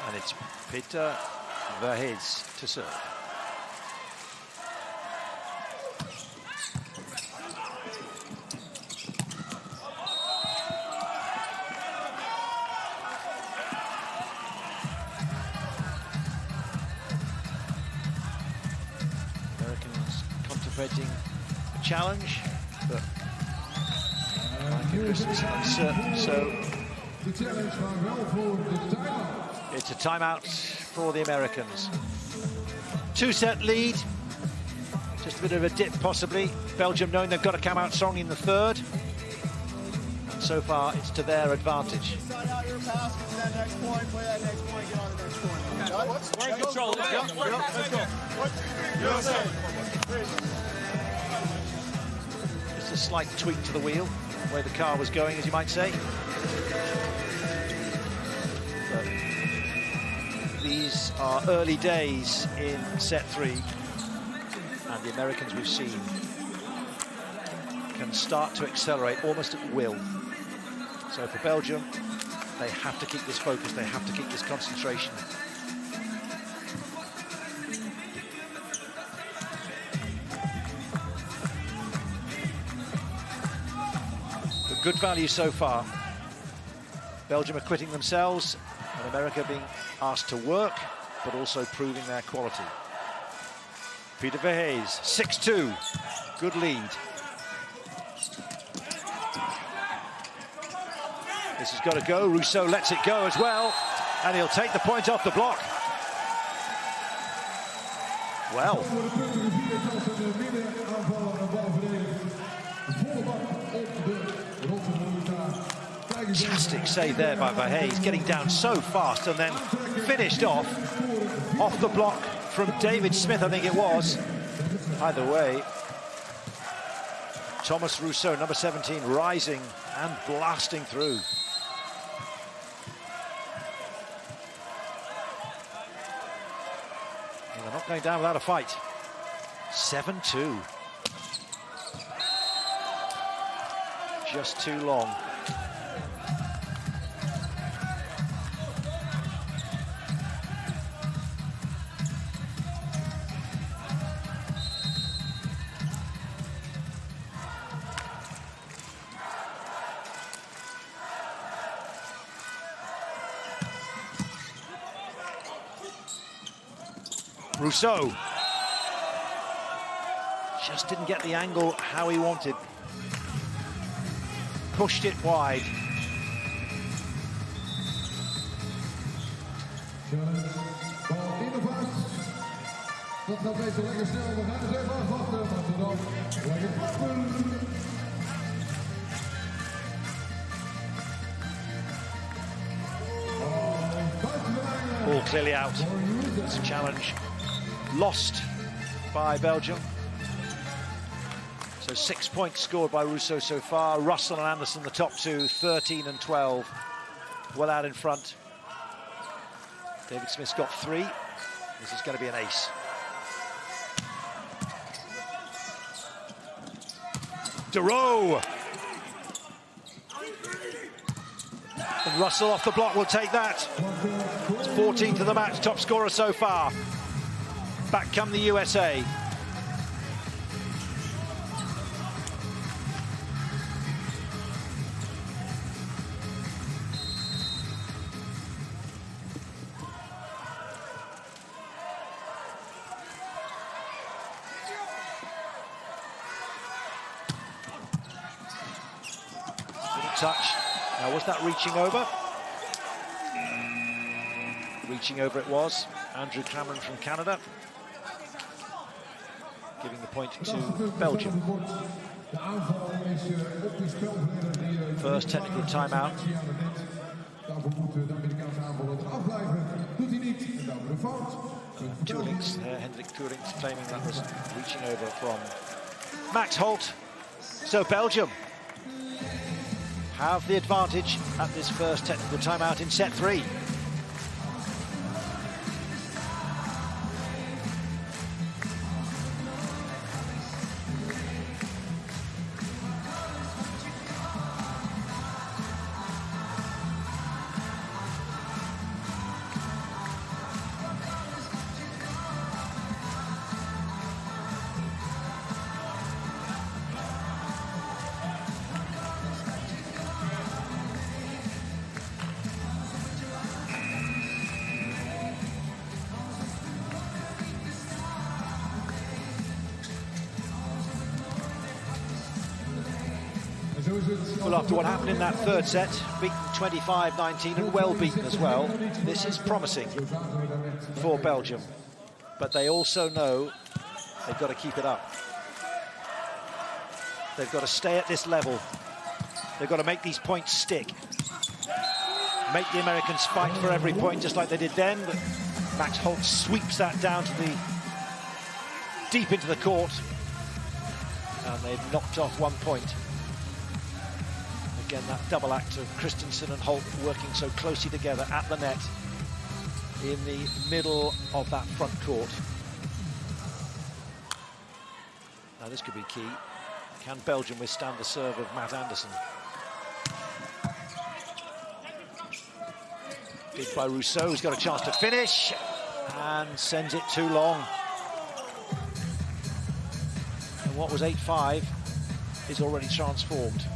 And it's Peter Verhees to serve. Contemplating a challenge, but Chris is uncertain, so it's a timeout for the Americans. Two-set lead, just a bit of a dip possibly. Belgium knowing they've got to come out strong in the third. And so far, it's to their advantage. We're in control. Let's go. Just a slight tweak to the wheel, where the car was going, as you might say. But these are early days in set 3, and the Americans we've seen can start to accelerate almost at will. So for Belgium, they have to keep this focus, they have to keep this concentration. Good value so far. Belgium acquitting themselves, and America being asked to work, but also proving their quality. Peter Verhees, 6-2, good lead. This has got to go. Rousseau lets it go as well, and he'll take the point off the block. Well. Fantastic save there by Verhees, getting down so fast and then finished off the block from David Smith, I think it was. Either way, Thomas Rousseau, number 17, rising and blasting through. And they're not going down without a fight. 7-2. Just too long. Rousseau. Just didn't get the angle how he wanted. Pushed it wide. Bal in de vuist. Dat gaat meestal lekker snel. We gaan eens even afwachten. Maar tot dan lekker klappen. Ball clearly out. It's a challenge lost by Belgium. So 6 points scored by Rousseau so far. Russell and Anderson, the top two, 13 and 12. Well out in front. David Smith's got 3. This is going to be an ace. Duro. And Russell off the block will take that. It's 14th of the match, top scorer so far. Back come the USA. Touch. Now, was that reaching over? Reaching over it was. Andrew Cameron from Canada, giving the point to Belgium. First technical timeout. Hendrik Toerlinks claiming that was reaching over from Max Holt. So Belgium have the advantage at this first technical timeout in set 3. Well, after what happened in that third set, beaten 25-19 and well beaten as well, this is promising for Belgium. But they also know they've got to keep it up. They've got to stay at this level. They've got to make these points stick. Make the Americans fight for every point, just like they did then. But Max Holt sweeps that down to the deep into the court. And they've knocked off 1 point. Again, that double act of Christensen and Holt working so closely together at the net in the middle of that front court. Now this could be key. Can Belgium withstand the serve of Matt Anderson? Big by Rousseau, who's got a chance to finish and sends it too long. And what was 8-5 is already transformed.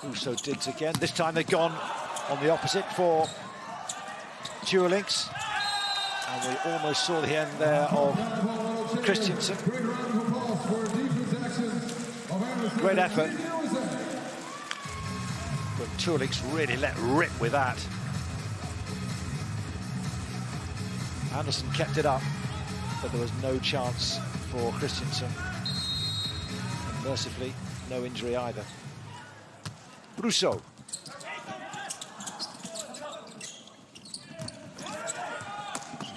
Rousseau digs again. This time they've gone on the opposite for Toerlinks. And we almost saw the end there of Christensen. Great effort. But Toerlinks really let rip with that. Anderson kept it up, but there was no chance for Christensen. And mercifully, no injury either. Rousseau.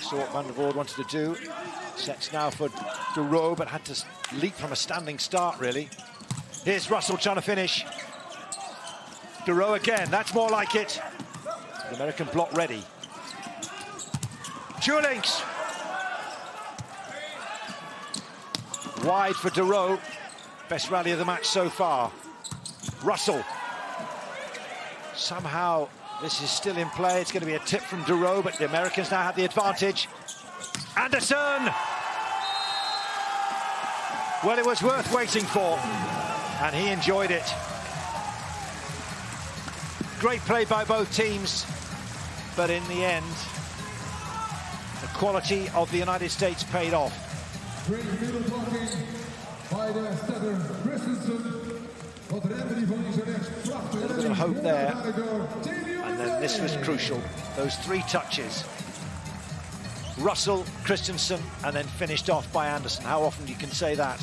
Saw what Van der Voort wanted to do. Sets now for Duro, but had to leap from a standing start, really. Here's Russell trying to finish. Duro again, that's more like it. The American block ready. Toerlinks. Wide for Duro. Best rally of the match so far. Russell. Somehow this is still in play. It's going to be a tip from Duro, but the Americans now have the advantage. Anderson! Well, it was worth waiting for, and he enjoyed it. Great play by both teams, but in the end, the quality of the United States paid off. Great middle blocking by the setter Christensen. A little bit of hope there, and then this was crucial. Those 3 touches. Russell, Christensen, and then finished off by Anderson. How often you can say that?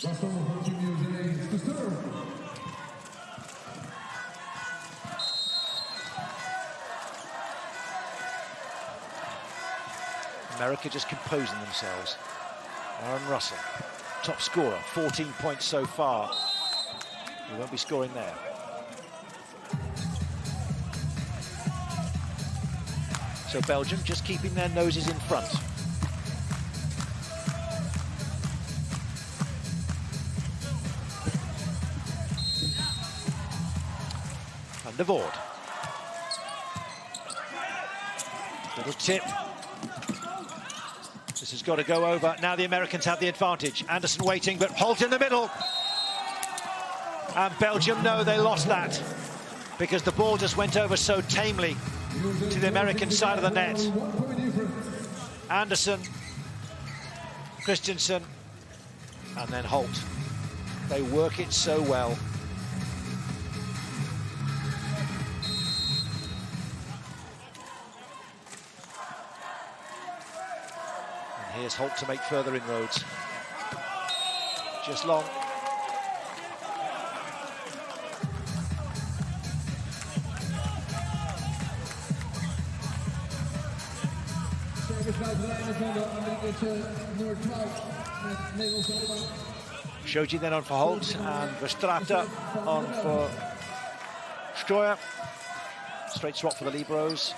Russell continues to serve. America just composing themselves. Aaron Russell, top scorer, 14 points so far. He won't be scoring there. So Belgium just keeping their noses in front. Van der Voort. Little tip. This has got to go over. Now the Americans have the advantage. Anderson waiting, but Holt in the middle. And Belgium know they lost that because the ball just went over so tamely to the American side of the net. Anderson, Christensen, and then Holt. They work it so well. And here's Holt to make further inroads. Just long. Shoji then on for Holt and Verstraete on for Strooijer. Straight swap for the Libros.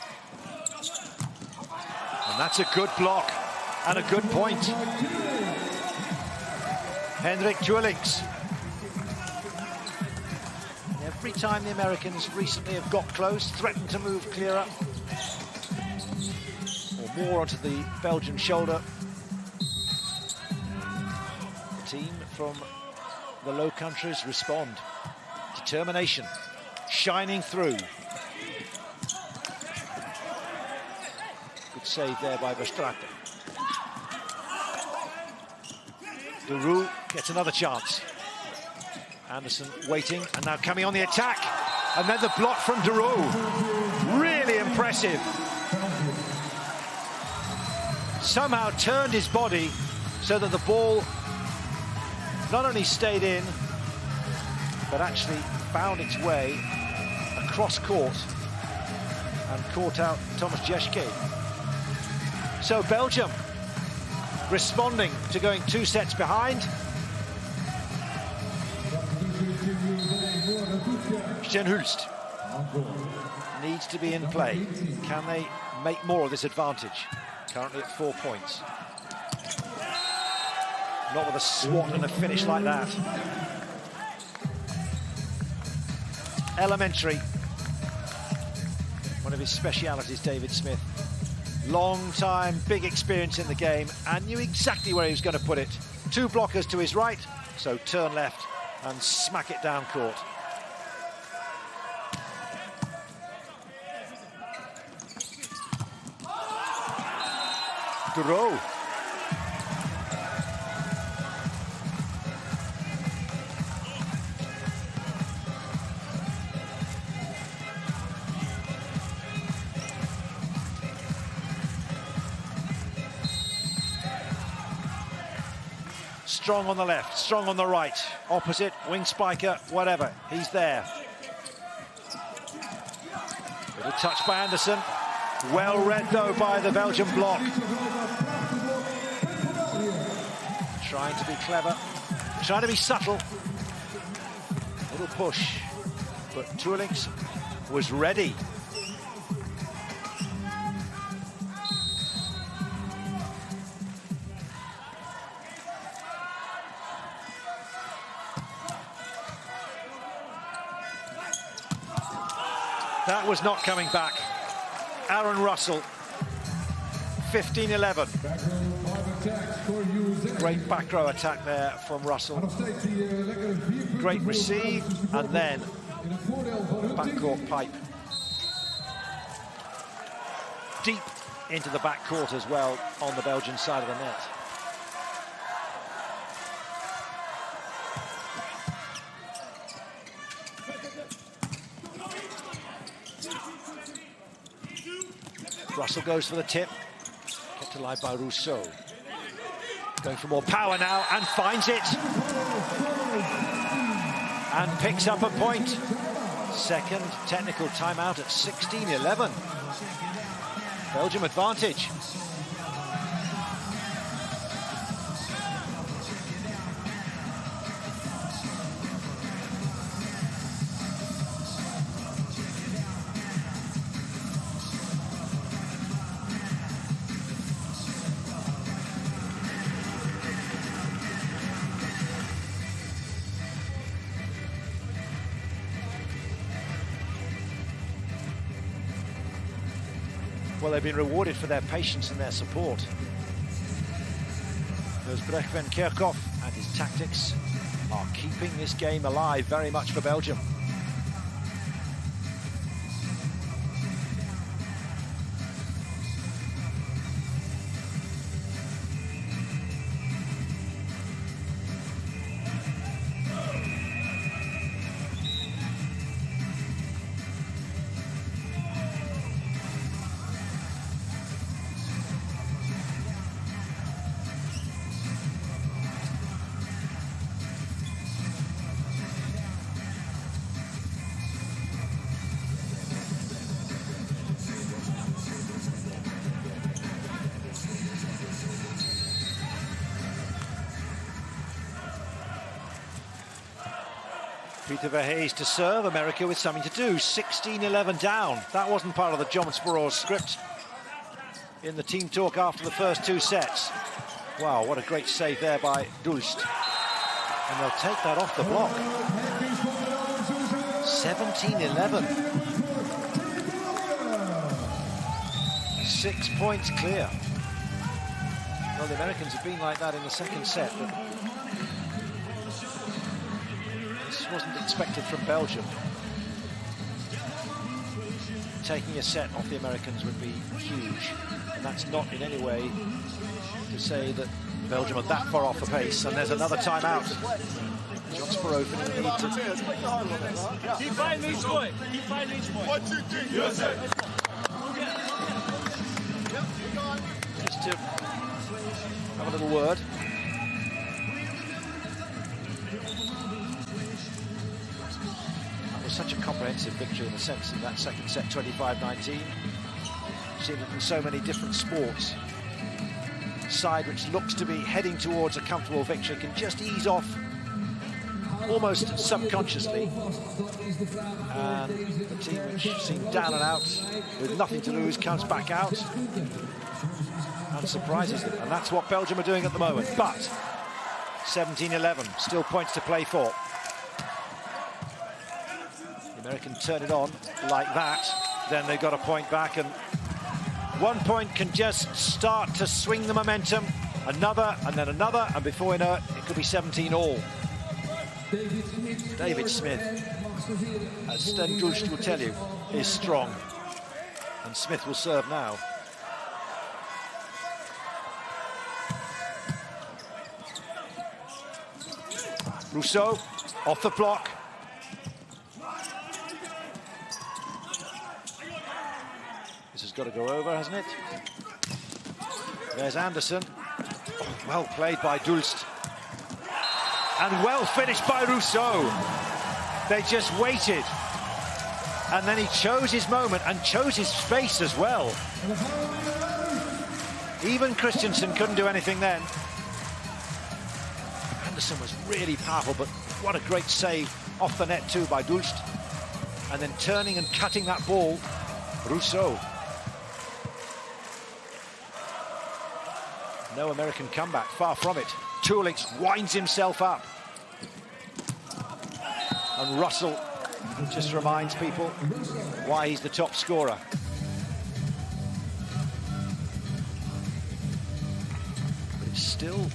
And that's a good block and a good point. Hendrik Tuurlinks. Every time the Americans recently have got close, threatened to move clearer, or more onto the Belgian shoulder, the team from the Low Countries respond. Determination shining through. Good save there by Verstraete. Duro gets another chance. Anderson waiting, and now coming on the attack. And then the block from Duro. Really impressive. Somehow turned his body so that the ball not only stayed in, but actually found its way across court and caught out Thomas Jeschke. So Belgium responding to going 2 sets behind. Sten Hulst needs to be in play. Can they make more of this advantage? Currently at 4 points. Not with a swat and a finish like that. Elementary. One of his specialities, David Smith. Long time, big experience in the game, and knew exactly where he was going to put it. 2 blockers to his right, so turn left and smack it down court. Duro. Strong on the left, strong on the right, opposite, wing spiker, whatever, he's there. Little touch by Anderson. Well read, though, by the Belgian block. Trying to be clever, trying to be subtle. Little push, but Tuurlinks was ready. That was not coming back. Aaron Russell, 15-11. Great back row attack there from Russell. Great receive, and then backcourt pipe. Deep into the backcourt as well on the Belgian side of the net. Russell goes for the tip, kept alive by Rousseau. Going for more power now and finds it. And picks up a point. Second technical timeout at 16-11. Belgium advantage. Well, they've been rewarded for their patience and their support. There's Brecht van Kerkhoff, and his tactics are keeping this game alive very much for Belgium. Peter Verhees to serve, America with something to do. 16-11 down. That wasn't part of the John Sparrow script in the team talk after the first two sets. Wow, what a great save there by Dulst. And they'll take that off the block. 17-11. 6 points clear. Well, the Americans have been like that in the second set, but this wasn't expected from Belgium. Taking a set off the Americans would be huge, and that's not in any way to say that Belgium are that far off the pace. And there's another timeout. John Sparrow need to... Keep fighting each point. Keep fighting each point. 1, 2, 3, USA. Just to have a little word. That was such a comprehensive victory in a sense in that second set, 25-19. Seen it in so many different sports. Side which looks to be heading towards a comfortable victory can just ease off almost subconsciously, and the team which seemed down and out with nothing to lose comes back out and surprises them, and that's what Belgium are doing at the moment. But 17-11, still points to play for. The Americans turn it on like that, then they've got a point back, and 1 point can just start to swing the momentum. Another, and then another, and before you know it, it could be 17 all. David Smith, as Sten Dulst will tell you, is strong. And Smith will serve now. Rousseau, off the block. This has got to go over, hasn't it? There's Anderson. Oh, well played by Dulst. And well finished by Rousseau. They just waited. And then he chose his moment and chose his space as well. Even Christensen couldn't do anything then. Anderson was really powerful, but what a great save off the net too by Dulst. And then turning and cutting that ball, Rousseau. No American comeback, far from it. Tulic winds himself up. And Russell Just reminds people why he's the top scorer. But it's still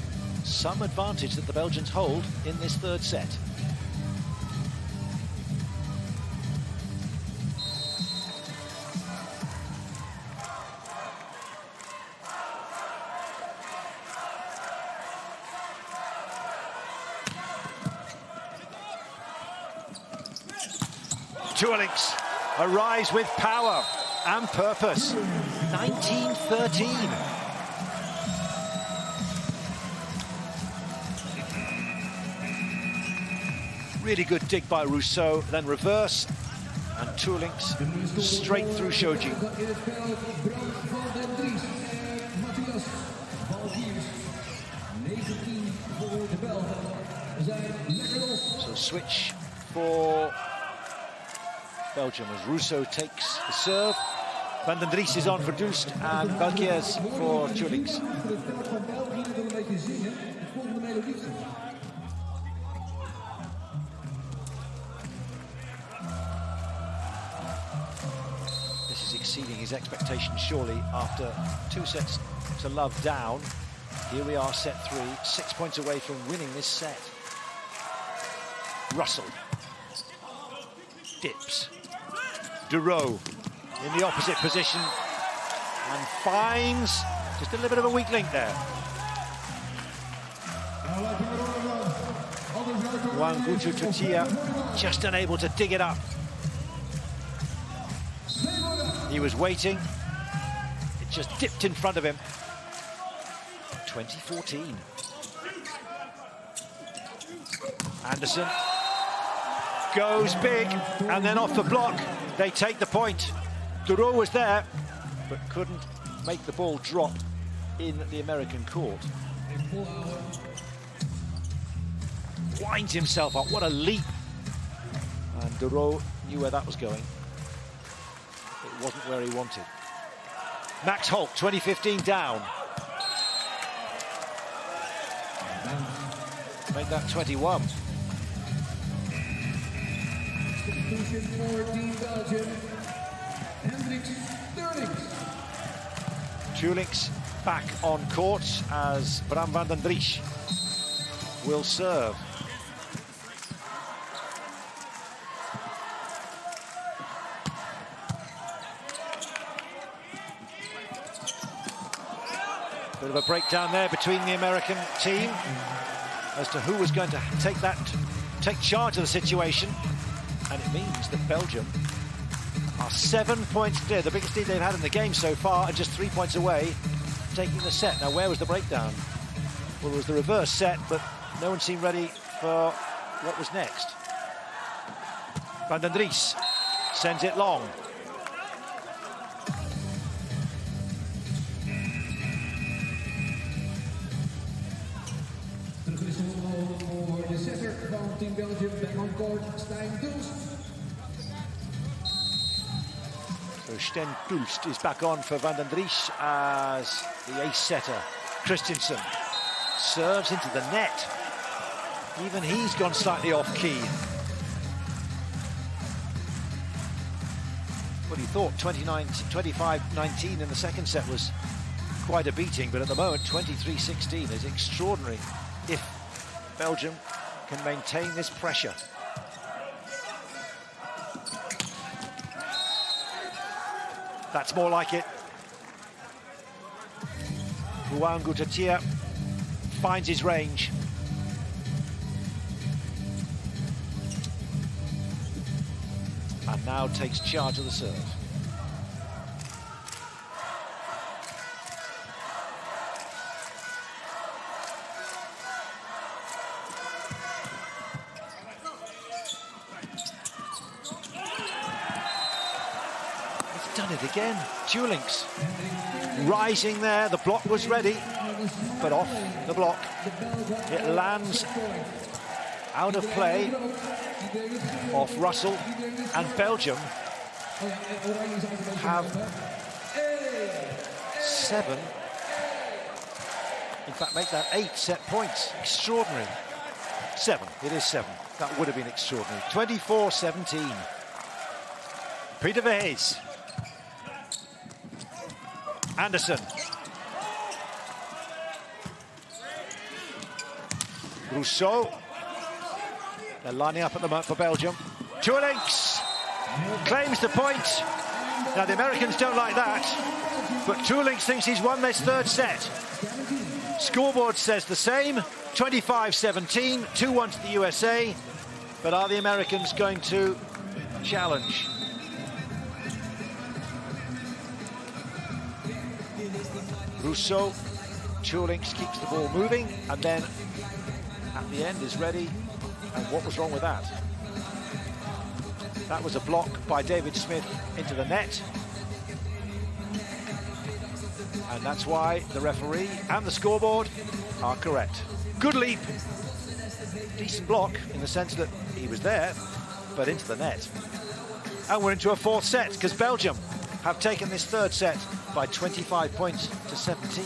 some advantage that the Belgians hold in this third set. Tuelinks arrives with power and purpose. 19-13. Really good dig by Rousseau, then reverse, and Tuelinks straight through Shoji. So switch for Belgium as Rousseau takes the serve. Van den Dries is on for Dust and Valkiers for Tuelinks. This is exceeding his expectations surely after 2 sets to love down. Here we are, set 3, 6 points away from winning this set. Russell dips. Durow in the opposite position and finds just a little bit of a weak link there. OQT just unable to dig it up. He was waiting. It just dipped in front of him. 2014. Anderson goes big, and then off the block, they take the point. Durow was there, but couldn't make the ball drop in the American court. Winds himself up, what a leap. And Durow knew where that was going. It wasn't where he wanted. Max Holt, 2015 down. Make that 21. Tuelinks back on court as Bram van den Dries will serve. Bit of a breakdown there between the American team as to who was going to take charge of the situation. And it means that Belgium are 7 points clear, the biggest lead they've had in the game so far, and just 3 points away taking the set. Now, where was the breakdown? Well, it was the reverse set, but no one seemed ready for what was next. Van den Dries sends it long. Team Belgium back on court, Stijn Dulst. So Stijn Dulst is back on for Van den Dries as the ace setter. Christensen serves into the net. Even he's gone slightly off key. Well, you thought 25-19 in the second set was quite a beating, but at the moment 23-16 is extraordinary if Belgium can maintain this pressure. That's more like it. OQT finds his range. And now takes charge of the serve. Done it again. Tuelinks rising there. The block was ready, but off the block. It lands out of play off Russell, and Belgium have 7. In fact, make that 8 set points. Extraordinary. 7. It is 7. That would have been extraordinary. 24-17. Peter Verhees. Anderson. Rousseau. They're lining up at the moment for Belgium. Tuelinks claims the point. Now, the Americans don't like that, but Tuelinks thinks he's won this third set. Scoreboard says the same. 25-17, 2-1 to the USA. But are the Americans going to challenge? Rousseau, Tuelinks keeps the ball moving, and then at the end is ready. And what was wrong with that? That was a block by David Smith into the net. And that's why the referee and the scoreboard are correct. Good leap. Decent block in the sense that he was there, but into the net. And we're into a fourth set because Belgium have taken this third set by 25 points to 17.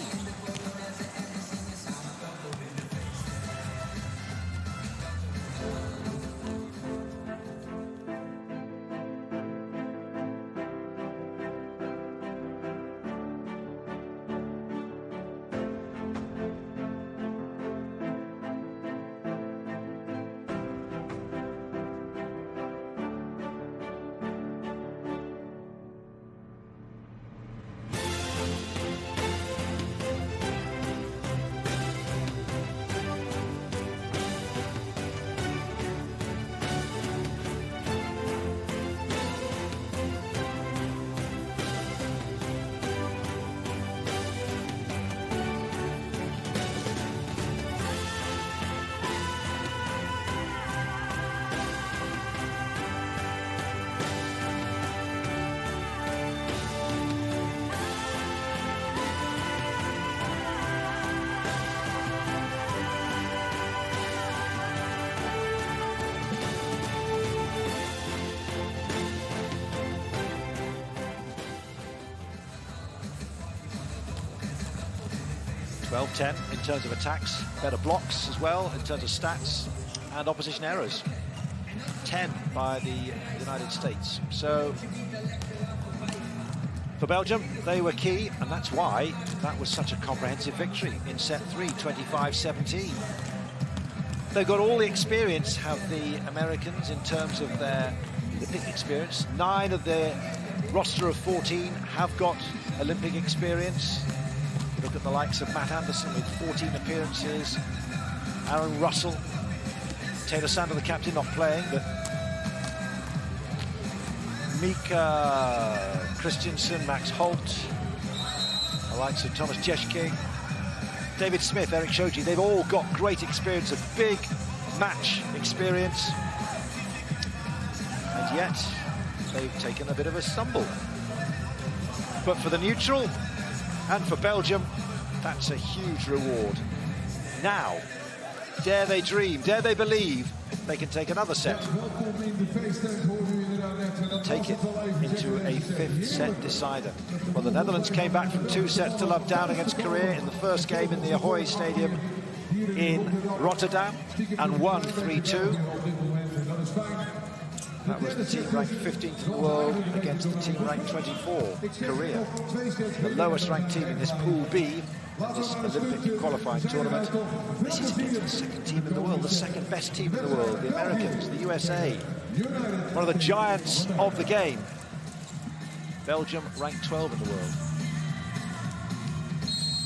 Well, 10 in terms of attacks, better blocks as well in terms of stats and opposition errors. 10 by the United States. So for Belgium, they were key, and that's why that was such a comprehensive victory in set 3, 25-17. They've got all the experience, have the Americans, in terms of their Olympic experience. 9 of their roster of 14 have got Olympic experience. Look at the likes of Matt Anderson with 14 appearances, Aaron Russell, Taylor Sander, the captain, not playing, but Mika Christensen, Max Holt, the likes of Thomas Jeschke, David Smith, Eric Shoji, they've all got great experience, a big match experience, and yet they've taken a bit of a stumble. But for the neutral, and for Belgium, that's a huge reward. Now, dare they dream, dare they believe they can take another set. Take it into a 5th set decider. Well, the Netherlands came back from 2 sets to love down against Korea in the first game in the Ahoy Stadium in Rotterdam and won 3-2. That was the team ranked 15th in the world against the team ranked 24, Korea. The lowest ranked team in this Pool B, this Olympic qualifying tournament. This is against the second team in the world, the second best team in the world, the Americans, the USA. One of the giants of the game. Belgium ranked 12 in the world.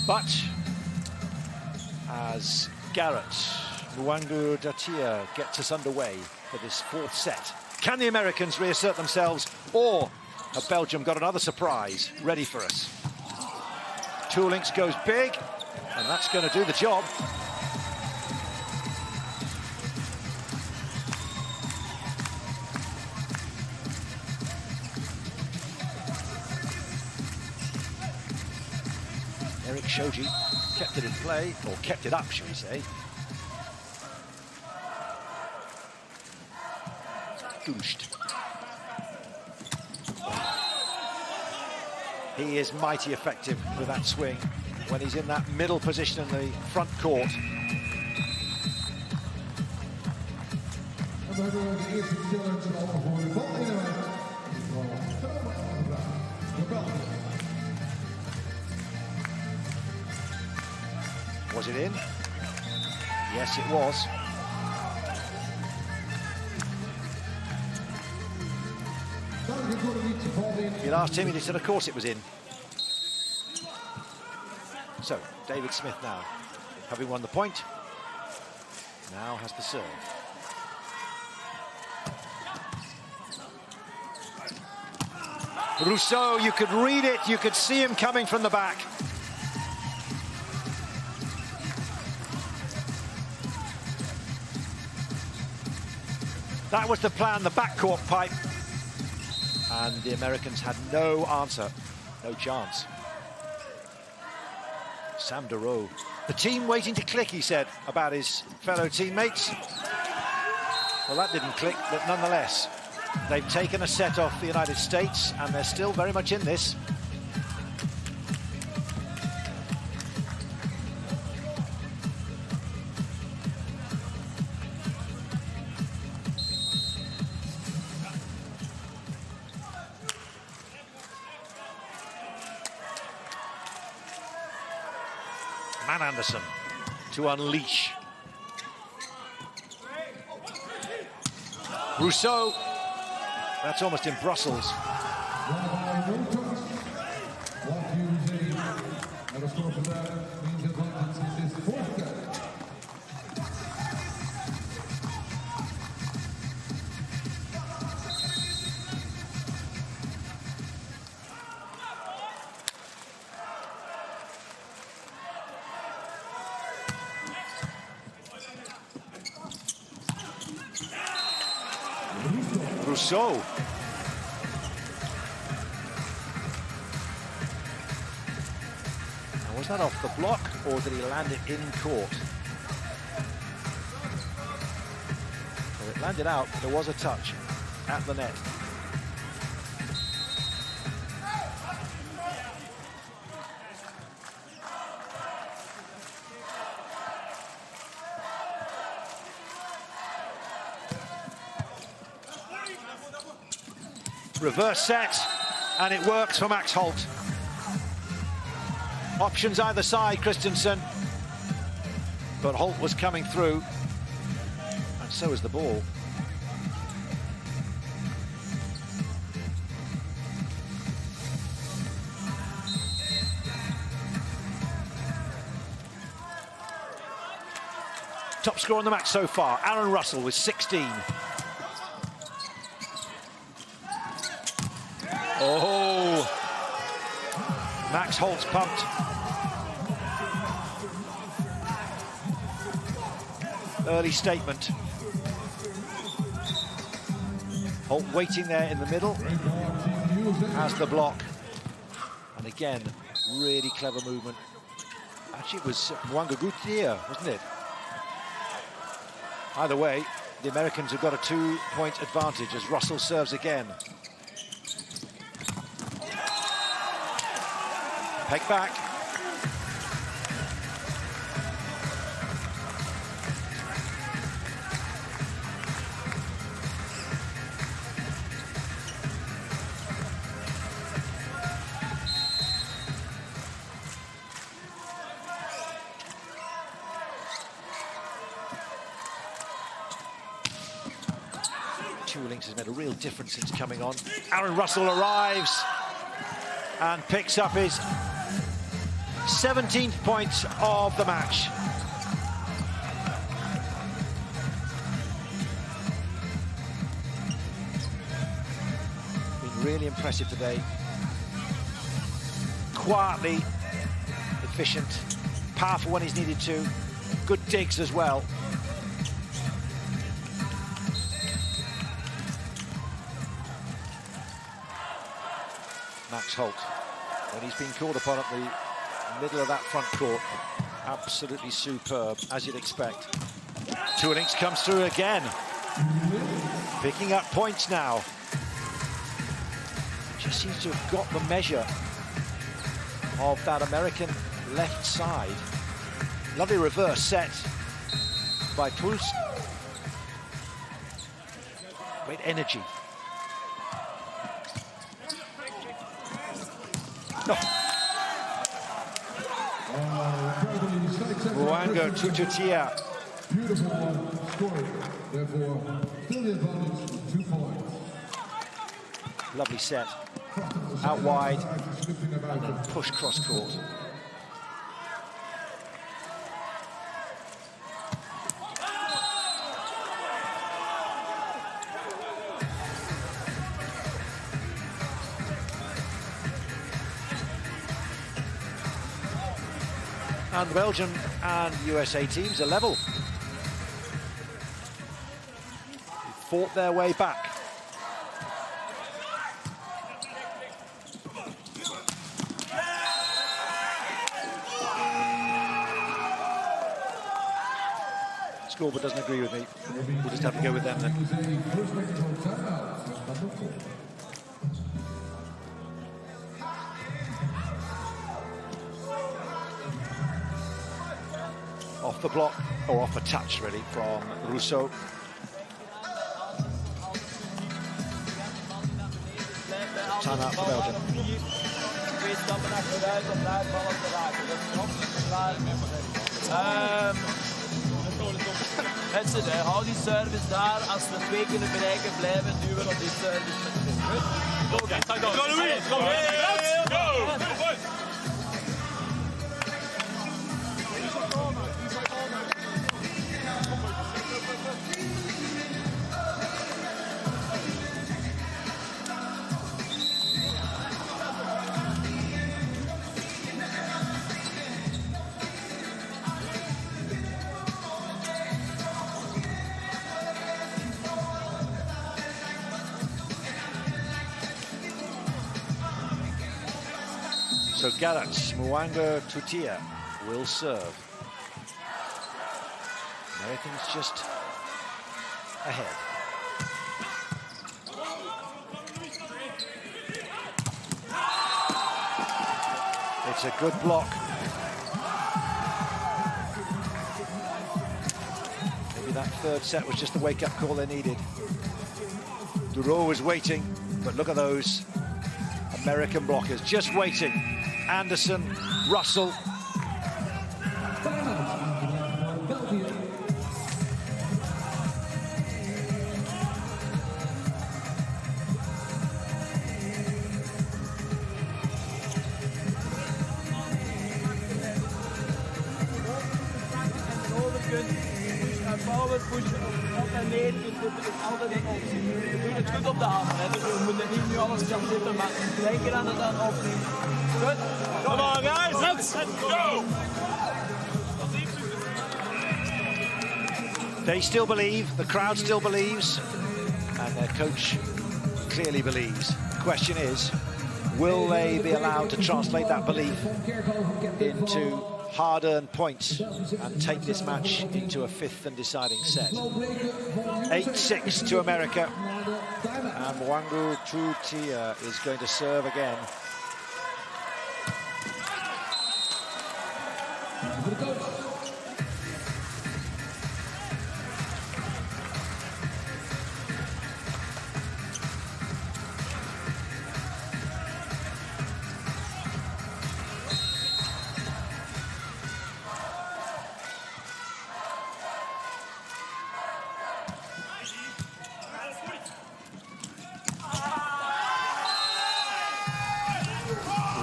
But as Garrett Mwangu Datia gets us underway for this 4th set, can the Americans reassert themselves, or have Belgium got another surprise ready for us? Tuelinks goes big, and that's going to do the job. Eric Shoji kept it in play, or kept it up, should we say. Gooshed. He is mighty effective with that swing when he's in that middle position in the front court. En dan hebben we de eerste challenge al voor de bal in de wijk. Was it in? Yes, it was. You asked him, and he said, of course it was in. So, David Smith now, having won the point, now has the serve. Rousseau, you could read it, you could see him coming from the back. That was the plan, the backcourt pipe. And the Americans had no answer, no chance. Sam Deroe, the team waiting to click, he said, about his fellow teammates. Well, that didn't click, but nonetheless, they've taken a set off the United States, and they're still very much in this. Man Anderson to unleash. Rousseau, that's almost in Brussels. Rousseau. Now, was that off the block, or did he land it in court? Well, it landed out. There was a touch at the net. Reverse set, and it works for Max Holt. Options either side, Christensen. But Holt was coming through, and so is the ball. Top scorer on the match so far, Aaron Russell with 16. Oh, Max Holt's pumped. Early statement. Holt waiting there in the middle as the block. And again, really clever movement. Actually, it was Mwanga Gutier, wasn't it? Either way, the Americans have got a 2-point advantage as Russell serves again. Peg back. Two Links has made a real difference since coming on. Aaron Russell arrives and picks up his 17th point of the match. Been really impressive today. Quietly efficient, powerful when he's needed to. Good digs as well. Max Holt, when he's been called upon at the middle of that front court, absolutely superb, as you'd expect. Two Links comes through again, picking up points now. Just seems to have got the measure of that American left side. Lovely reverse set by Pulse. Great energy. No. Muango Tututia. Beautiful one, scored. Therefore, still the advantage with 2 points. Lovely set. Out wide, and then push cross court. And the Belgian and USA teams are level. They fought their way back. Scoreboard doesn't agree with me. We'll just have to go with them then. Off the block, or off a touch really, from Rousseau. Timeout for Belgium. Mensen, hou die service daar. Als we 2 kunnen bereiken, blijven duwen op die service. Goed? Go, guys. Go, Louis! Go! So Garats, Muango Tutia will serve. Americans just ahead. It's a good block. Maybe that third set was just the wake-up call they needed. Duro was waiting, but look at those American blockers just waiting. Anderson, Russell. Forward push op en neer, dus dat is altijd een optie. Je doet het goed op de hand, hè? Dus we moeten niet nu alles gaan zitten, maar denken aan het dan opnemen. Goed? Come on guys, let's go! They still believe, the crowd still believes, and their coach clearly believes. The question is, will they be allowed to translate that belief into hard-earned points and take this match into a 5th and deciding set? 8-6 to America, and Muango Tutia is going to serve again.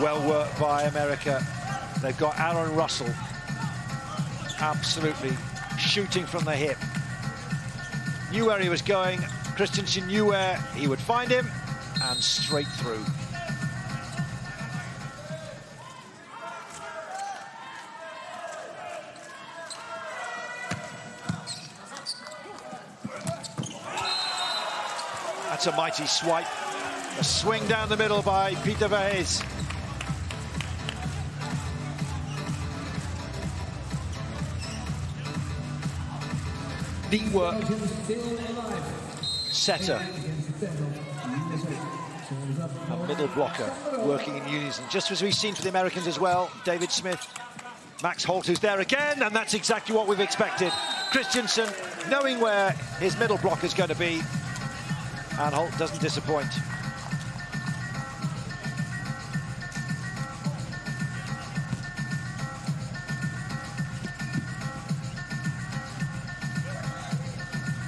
Well worked by America. They've got Aaron Russell absolutely shooting from the hip. Knew where he was going. Christensen knew where he would find him, and straight through. That's a mighty swipe. A swing down the middle by Peter Verhees. Neat work. Setter. A middle blocker working in unison. Just as we've seen for the Americans as well. David Smith. Max Holt, who's there again, and that's exactly what we've expected. Christensen, knowing where his middle blocker is going to be, And Holt doesn't disappoint.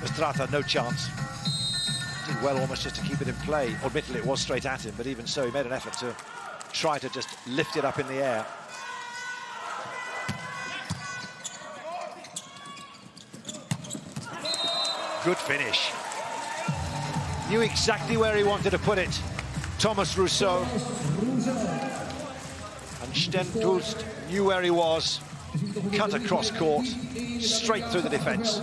Estrada, no chance. Did well almost just to keep it in play. Admittedly, it was straight at him, but even so, he made an effort to try to just lift it up in the air. Good finish. Knew exactly where he wanted to put it. Thomas Rousseau. And Stenhulst knew where he was. Cut across court, straight through the defence.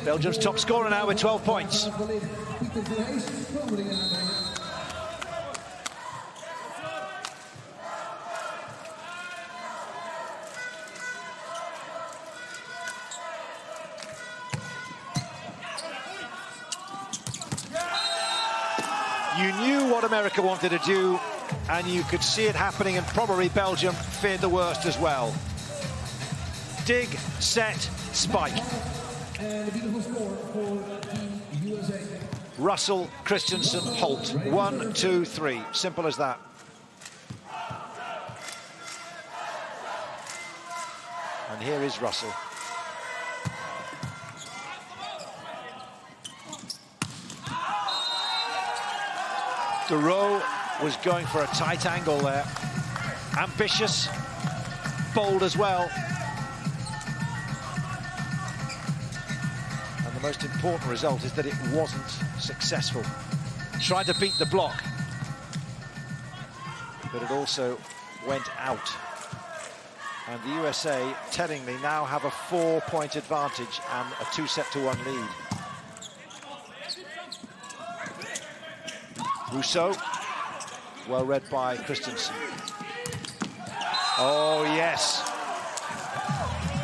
Belgium's top scorer now with 12 points. You knew what America wanted to do, and you could see it happening, and probably Belgium feared the worst as well. Dig, set, spike. And a beautiful score for Team USA. Russell, Christensen, Holt. 1, 2, 3. Simple as that. And here is Russell. De Roo was going for a tight angle there. Ambitious, bold as well. And the most important result is that it wasn't successful. Tried to beat the block, but it also went out. And the USA, tellingly, now have a 4-point advantage and a 2-set-to-1 lead. Rousseau, well read by Christensen. Oh, yes.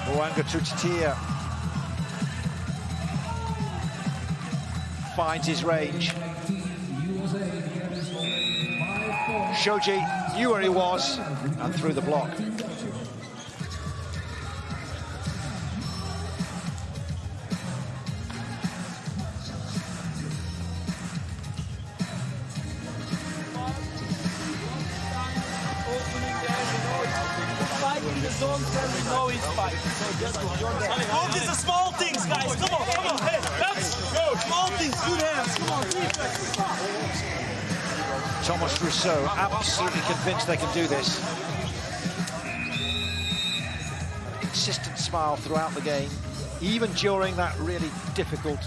Mwanga Tutitia finds his range. Shoji knew where he was and threw the block. Look at the small things, guys. Come on, come on. Hey, let's go. Small things, good hands. Come on, Thomas Rousseau, absolutely convinced they can do this. A consistent smile throughout the game, even during that really difficult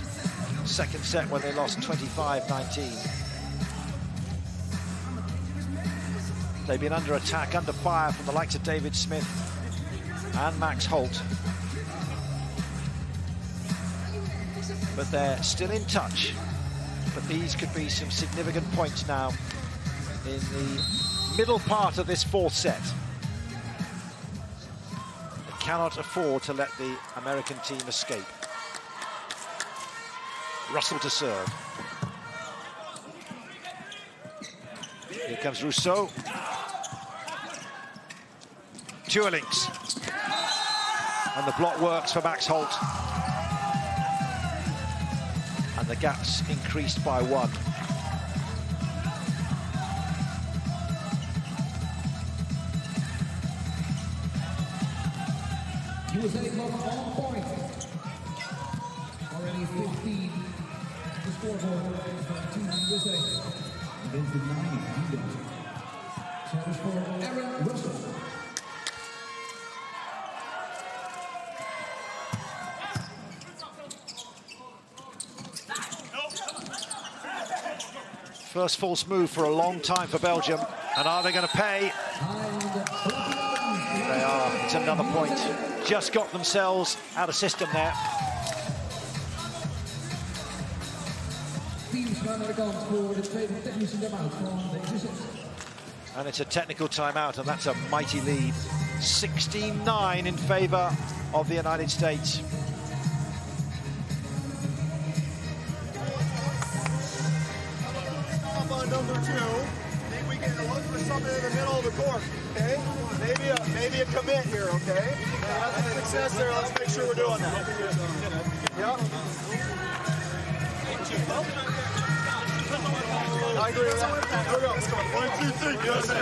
second set when they lost 25-19. They've been under attack, under fire from the likes of David Smith and Max Holt. But they're still in touch. But these could be some significant points now in the middle part of this fourth set. They cannot afford to let the American team escape. Russell to serve. Here comes Rousseau. Tuerlinks. And the block works for Max Holt. And the gap's increased by 1. USA got 1 point. Already 15. The scoreboard for Team USA. Against the 9 leaders. Service for Aaron Russell. First false move for a long time for Belgium. And are they going to pay? They are. It's another point. Just got themselves out of system there. And it's a technical timeout, and that's a mighty lead. 16-9 in favour of the United States. Number 2, I think we look for something in the middle of the court, okay? Maybe a commit here, okay? Have some success there. Let's make sure we're doing that. Yep. I agree with that. Here we go. Let's go. 1, 2, 3. USA.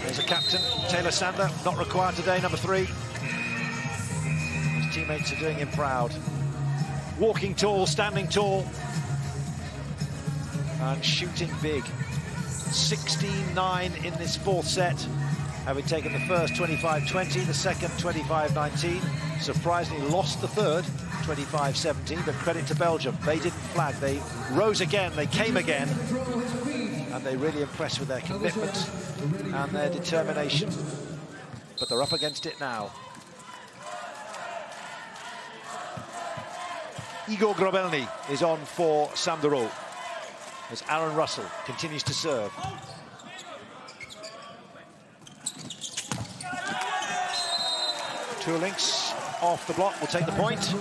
There's a captain, Taylor Sander, not required today, number 3. His teammates are doing him proud. Walking tall, standing tall, and shooting big. 16-9 in this 4th set, having taken the first 25-20, the second 25-19. Surprisingly lost the third, 25-17, but credit to Belgium. They didn't flag, they rose again, they came again, and they really impressed with their commitment and their determination. But they're up against it now. Igor Grobelny is on for Sanderot, as Aaron Russell continues to serve. Two links off the block will take the point.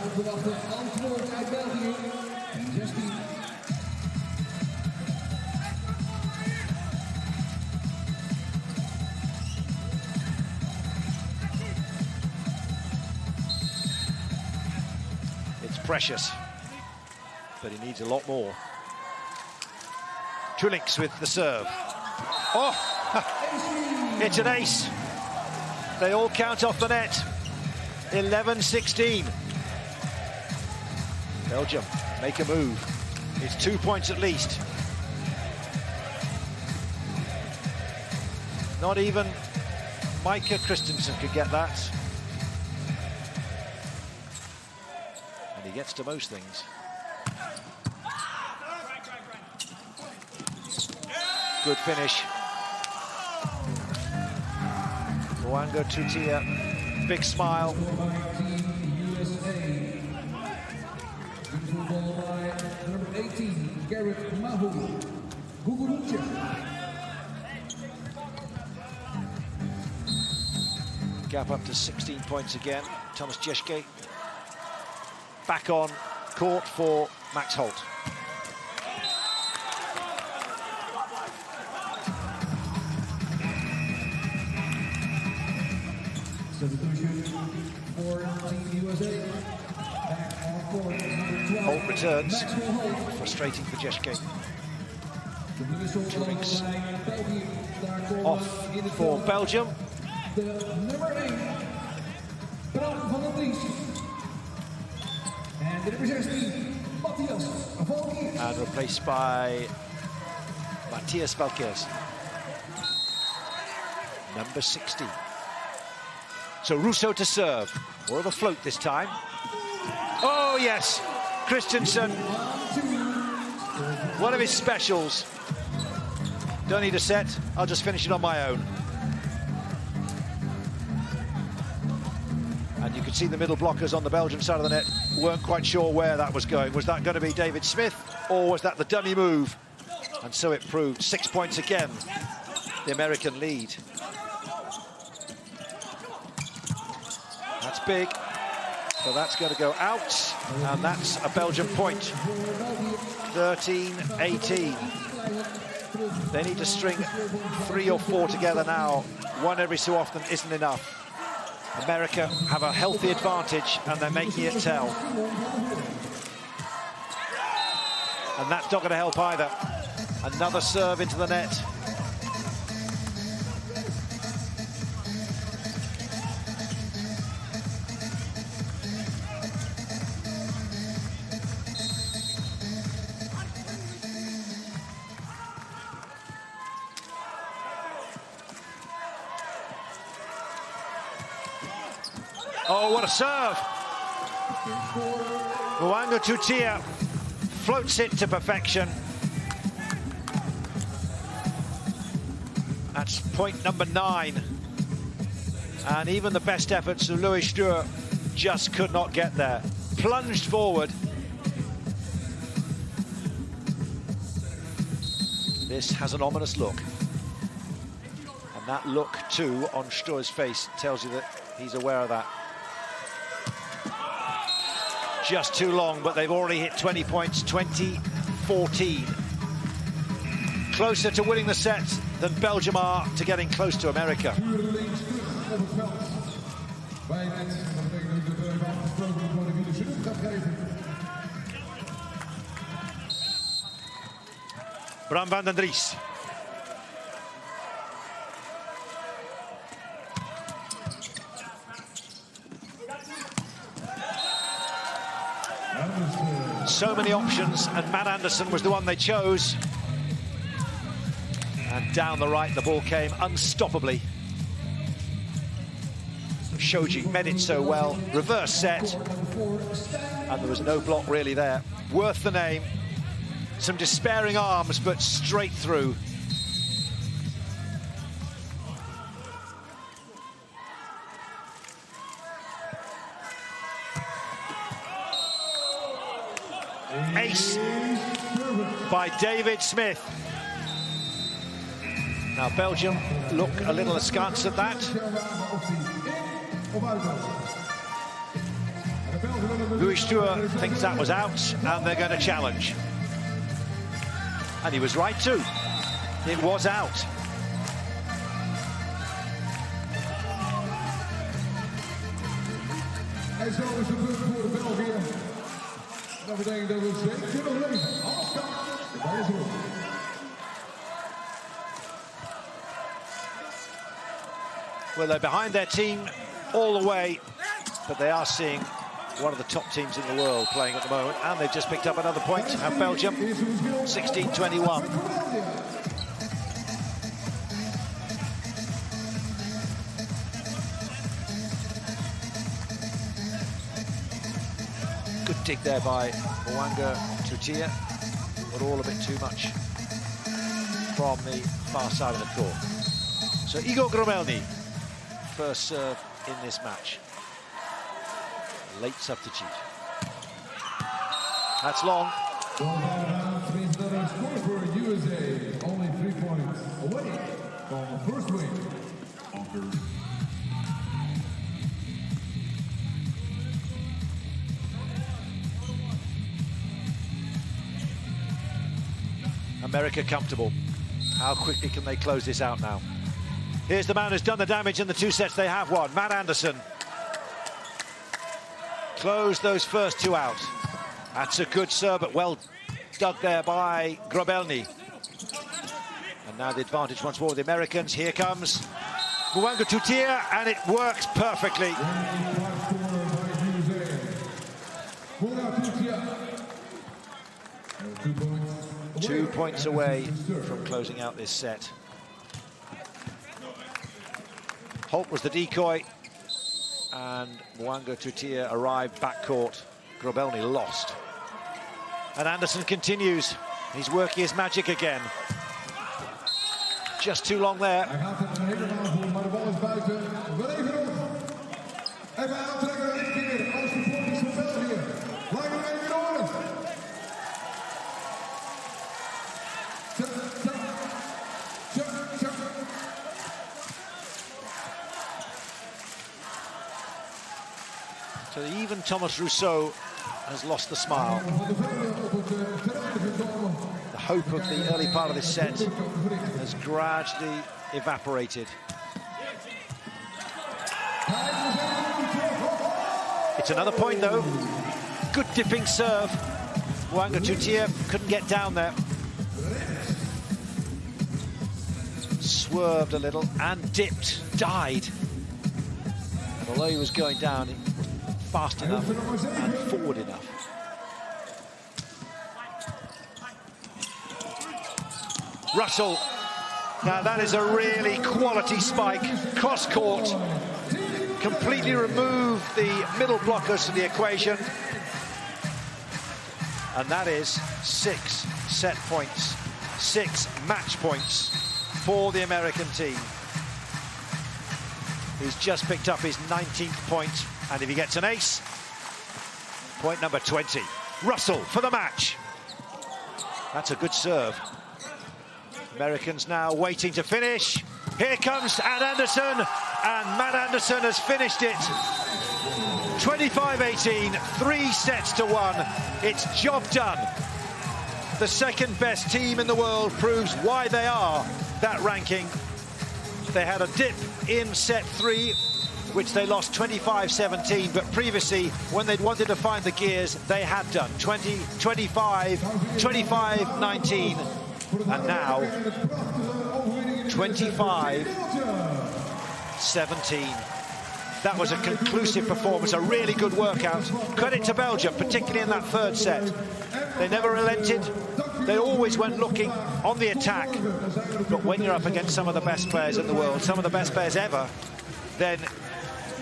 It's precious, but he needs a lot more. Trulinks with the serve. Oh, it's an ace. They all count off the net. 11-16. Belgium make a move. It's 2 points at least. Not even Micah Christensen could get that. And he gets to most things. Good finish. Mwanga Tutia, big smile. Number 18, Garrett Mahu. Gap up to 16 points again. Thomas Jeschke back on court for Max Holt. Holt returns, frustrating for Jeschke. Two links off for Belgium. And replaced by Matthias Valkers, number 16. So Russo to serve, or the float this time. Oh yes, Christensen, one of his specials. Don't need a set, I'll just finish it on my own. And you could see the middle blockers on the Belgian side of the net weren't quite sure where that was going. Was that going to be David Smith, or was that the dummy move? And so it proved. 6 points again, the American lead. That's big, so that's going to go out, and that's a Belgian point. 13-18. They need to string 3 or 4 together now. One every so often isn't enough. America have a healthy advantage, and they're making it tell. And that's not going to help either. Another serve into the net. Oh, what a serve! Mwanga Tutia floats it to perfection. That's point number 9. And even the best efforts of Louis Stewart just could not get there. Plunged forward. This has an ominous look. And that look, too, on Steur's face tells you that he's aware of that. Just too long, but they've already hit 20 points, 20-14. closer to winning the set than Belgium are to getting close to America. Bram van den Dries. So many options, and Matt Anderson was the one they chose. And down the right, the ball came unstoppably. Shoji met it so well. Reverse set. And there was no block really there. Worth the name. Some despairing arms, but straight through. Ace by David Smith. Now Belgium look a little askance at that. Louis Stewart thinks that was out, and they're going to challenge. And he was right too. It was out. Well, they're behind their team all the way, but they are seeing one of the top teams in the world playing at the moment, and they've just picked up another point, have Belgium, 16-21. Good dig there by Mwanga Tutia, but all a bit too much from the far side of the court. So Igor Grobelny, first serve in this match. Late substitute. That's long. USA, only 3 points away from the first win. America comfortable. How quickly can they close this out now? Here's the man who's done the damage in the 2 sets they have won, Matt Anderson. Close those first 2 out. That's a good serve, but well dug there by Grobelny. And now the advantage once more with the Americans. Here comes Mwanga Tutia, and it works perfectly. 2 points away from closing out this set. Holt was the decoy, and Mwanga Tutia arrived backcourt. Grobelny lost. And Anderson continues. He's working his magic again. Just too long there. So even Thomas Rousseau has lost the smile. The hope of the early part of this set has gradually evaporated. It's another point though. Good dipping serve. Mwanga Tutia couldn't get down there. Swerved a little and dipped, died. And although he was going down, he wasn't fast enough and forward enough. Russell. Now that is a really quality spike. Cross court. Completely remove the middle blockers to the equation. And that is 6 set points, 6 match points for the American team, who's just picked up his 19th point. And if he gets an ace, point number 20. Russell for the match. That's a good serve. Americans now waiting to finish. Here comes Anderson, and Matt Anderson has finished it. 25-18, 3 sets to 1. It's job done. the second best team in the world proves why they are that ranking. They had a dip in set 3, which they lost 25-17, but previously, when they'd wanted to find the gears, they had done 20-25, 25-19, and now 25-17. That was a conclusive performance, a really good workout. Credit to Belgium, particularly in that third set. They never relented. They always went looking on the attack. But when you're up against some of the best players in the world, some of the best players ever, then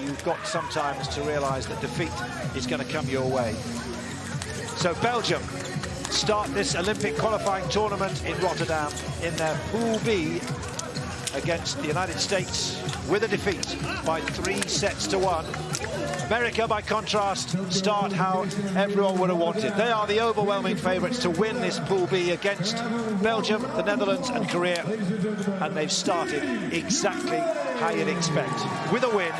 you've got sometimes to realise that defeat is going to come your way. So Belgium start this Olympic qualifying tournament in Rotterdam in their Pool B against the United States with a defeat by 3-1. America, by contrast, start how everyone would have wanted. They are the overwhelming favourites to win this Pool B against Belgium, the Netherlands and Korea, and they've started exactly how you'd expect, with a win,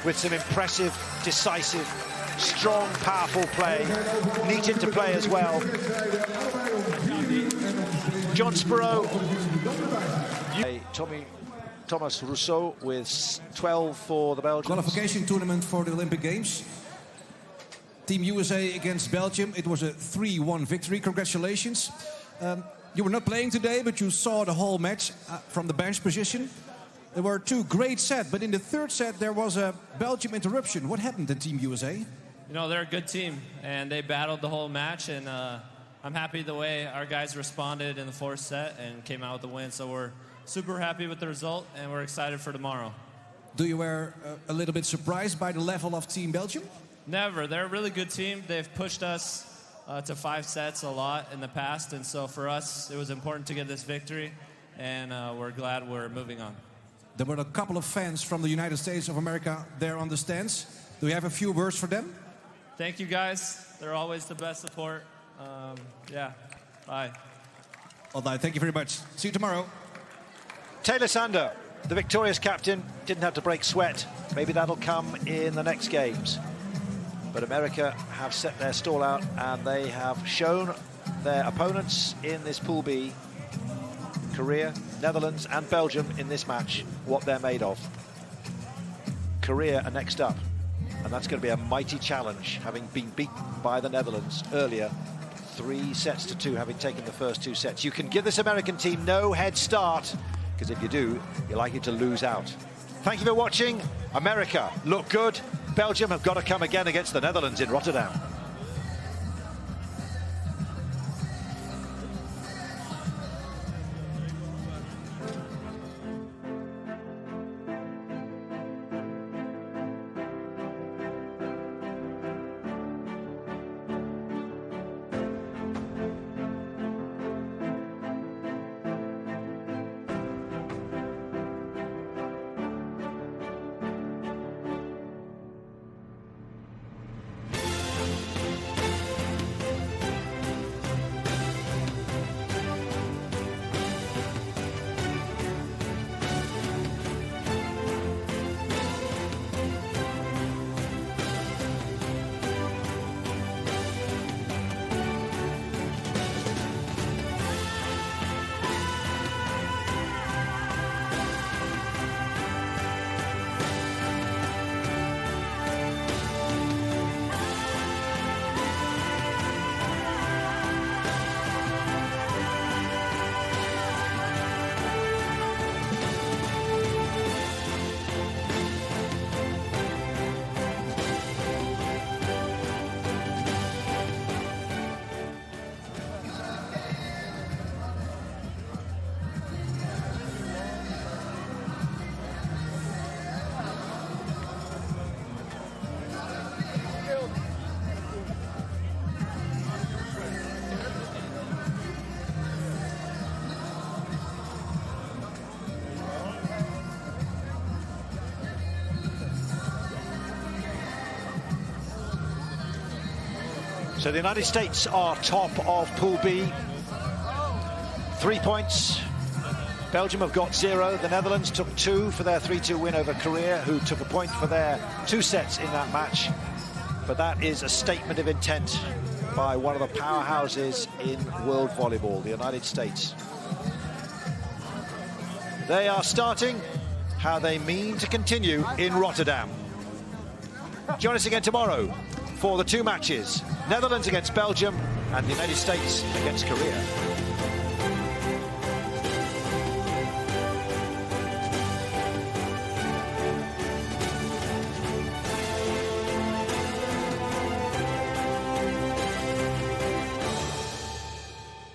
with some impressive, decisive, strong, powerful play, neat into play as well. John Sparrow, Thomas Rousseau with 12 for the Belgians. Qualification tournament for the Olympic Games. Team USA against Belgium. It was a 3-1 victory. Congratulations. You were not playing today, but you saw the whole match from the bench position. There were 2 great sets, but in the third set there was a Belgium interruption. What happened to Team USA? You know, they're a good team, and they battled the whole match, and I'm happy the way our guys responded in the fourth set and came out with the win. So we're super happy with the result, and we're excited for tomorrow. Do you were a little bit surprised by the level of Team Belgium? Never. They're a really good team. They've pushed us to 5 sets a lot in the past, and so for us, it was important to get this victory, and we're glad we're moving on. There were a couple of fans from the United States of America there on the stands. Do you have a few words for them? Thank you, guys. They're always the best support. Yeah, bye. All right, thank you very much. See you tomorrow. Taylor Sander, the victorious captain, didn't have to break sweat. Maybe that'll come in the next games. But America have set their stall out, and they have shown their opponents in this Pool B, Korea, Netherlands and Belgium, in this match, what they're made of. Korea are next up, and that's going to be a mighty challenge, having been beaten by the Netherlands earlier, 3-2, having taken the first 2 sets. You can give this American team no head start, because if you do, you're likely to lose out. Thank you for watching. America look good. Belgium have got to come again against the Netherlands in Rotterdam. So the United States are top of Pool B. 3 points. Belgium have got 0. The Netherlands took 2 for their 3-2 win over Korea, who took a point for their 2 sets in that match. But that is a statement of intent by one of the powerhouses in world volleyball, the United States. They are starting how they mean to continue in Rotterdam. Join us again tomorrow for the two matches, Netherlands against Belgium and the United States against Korea.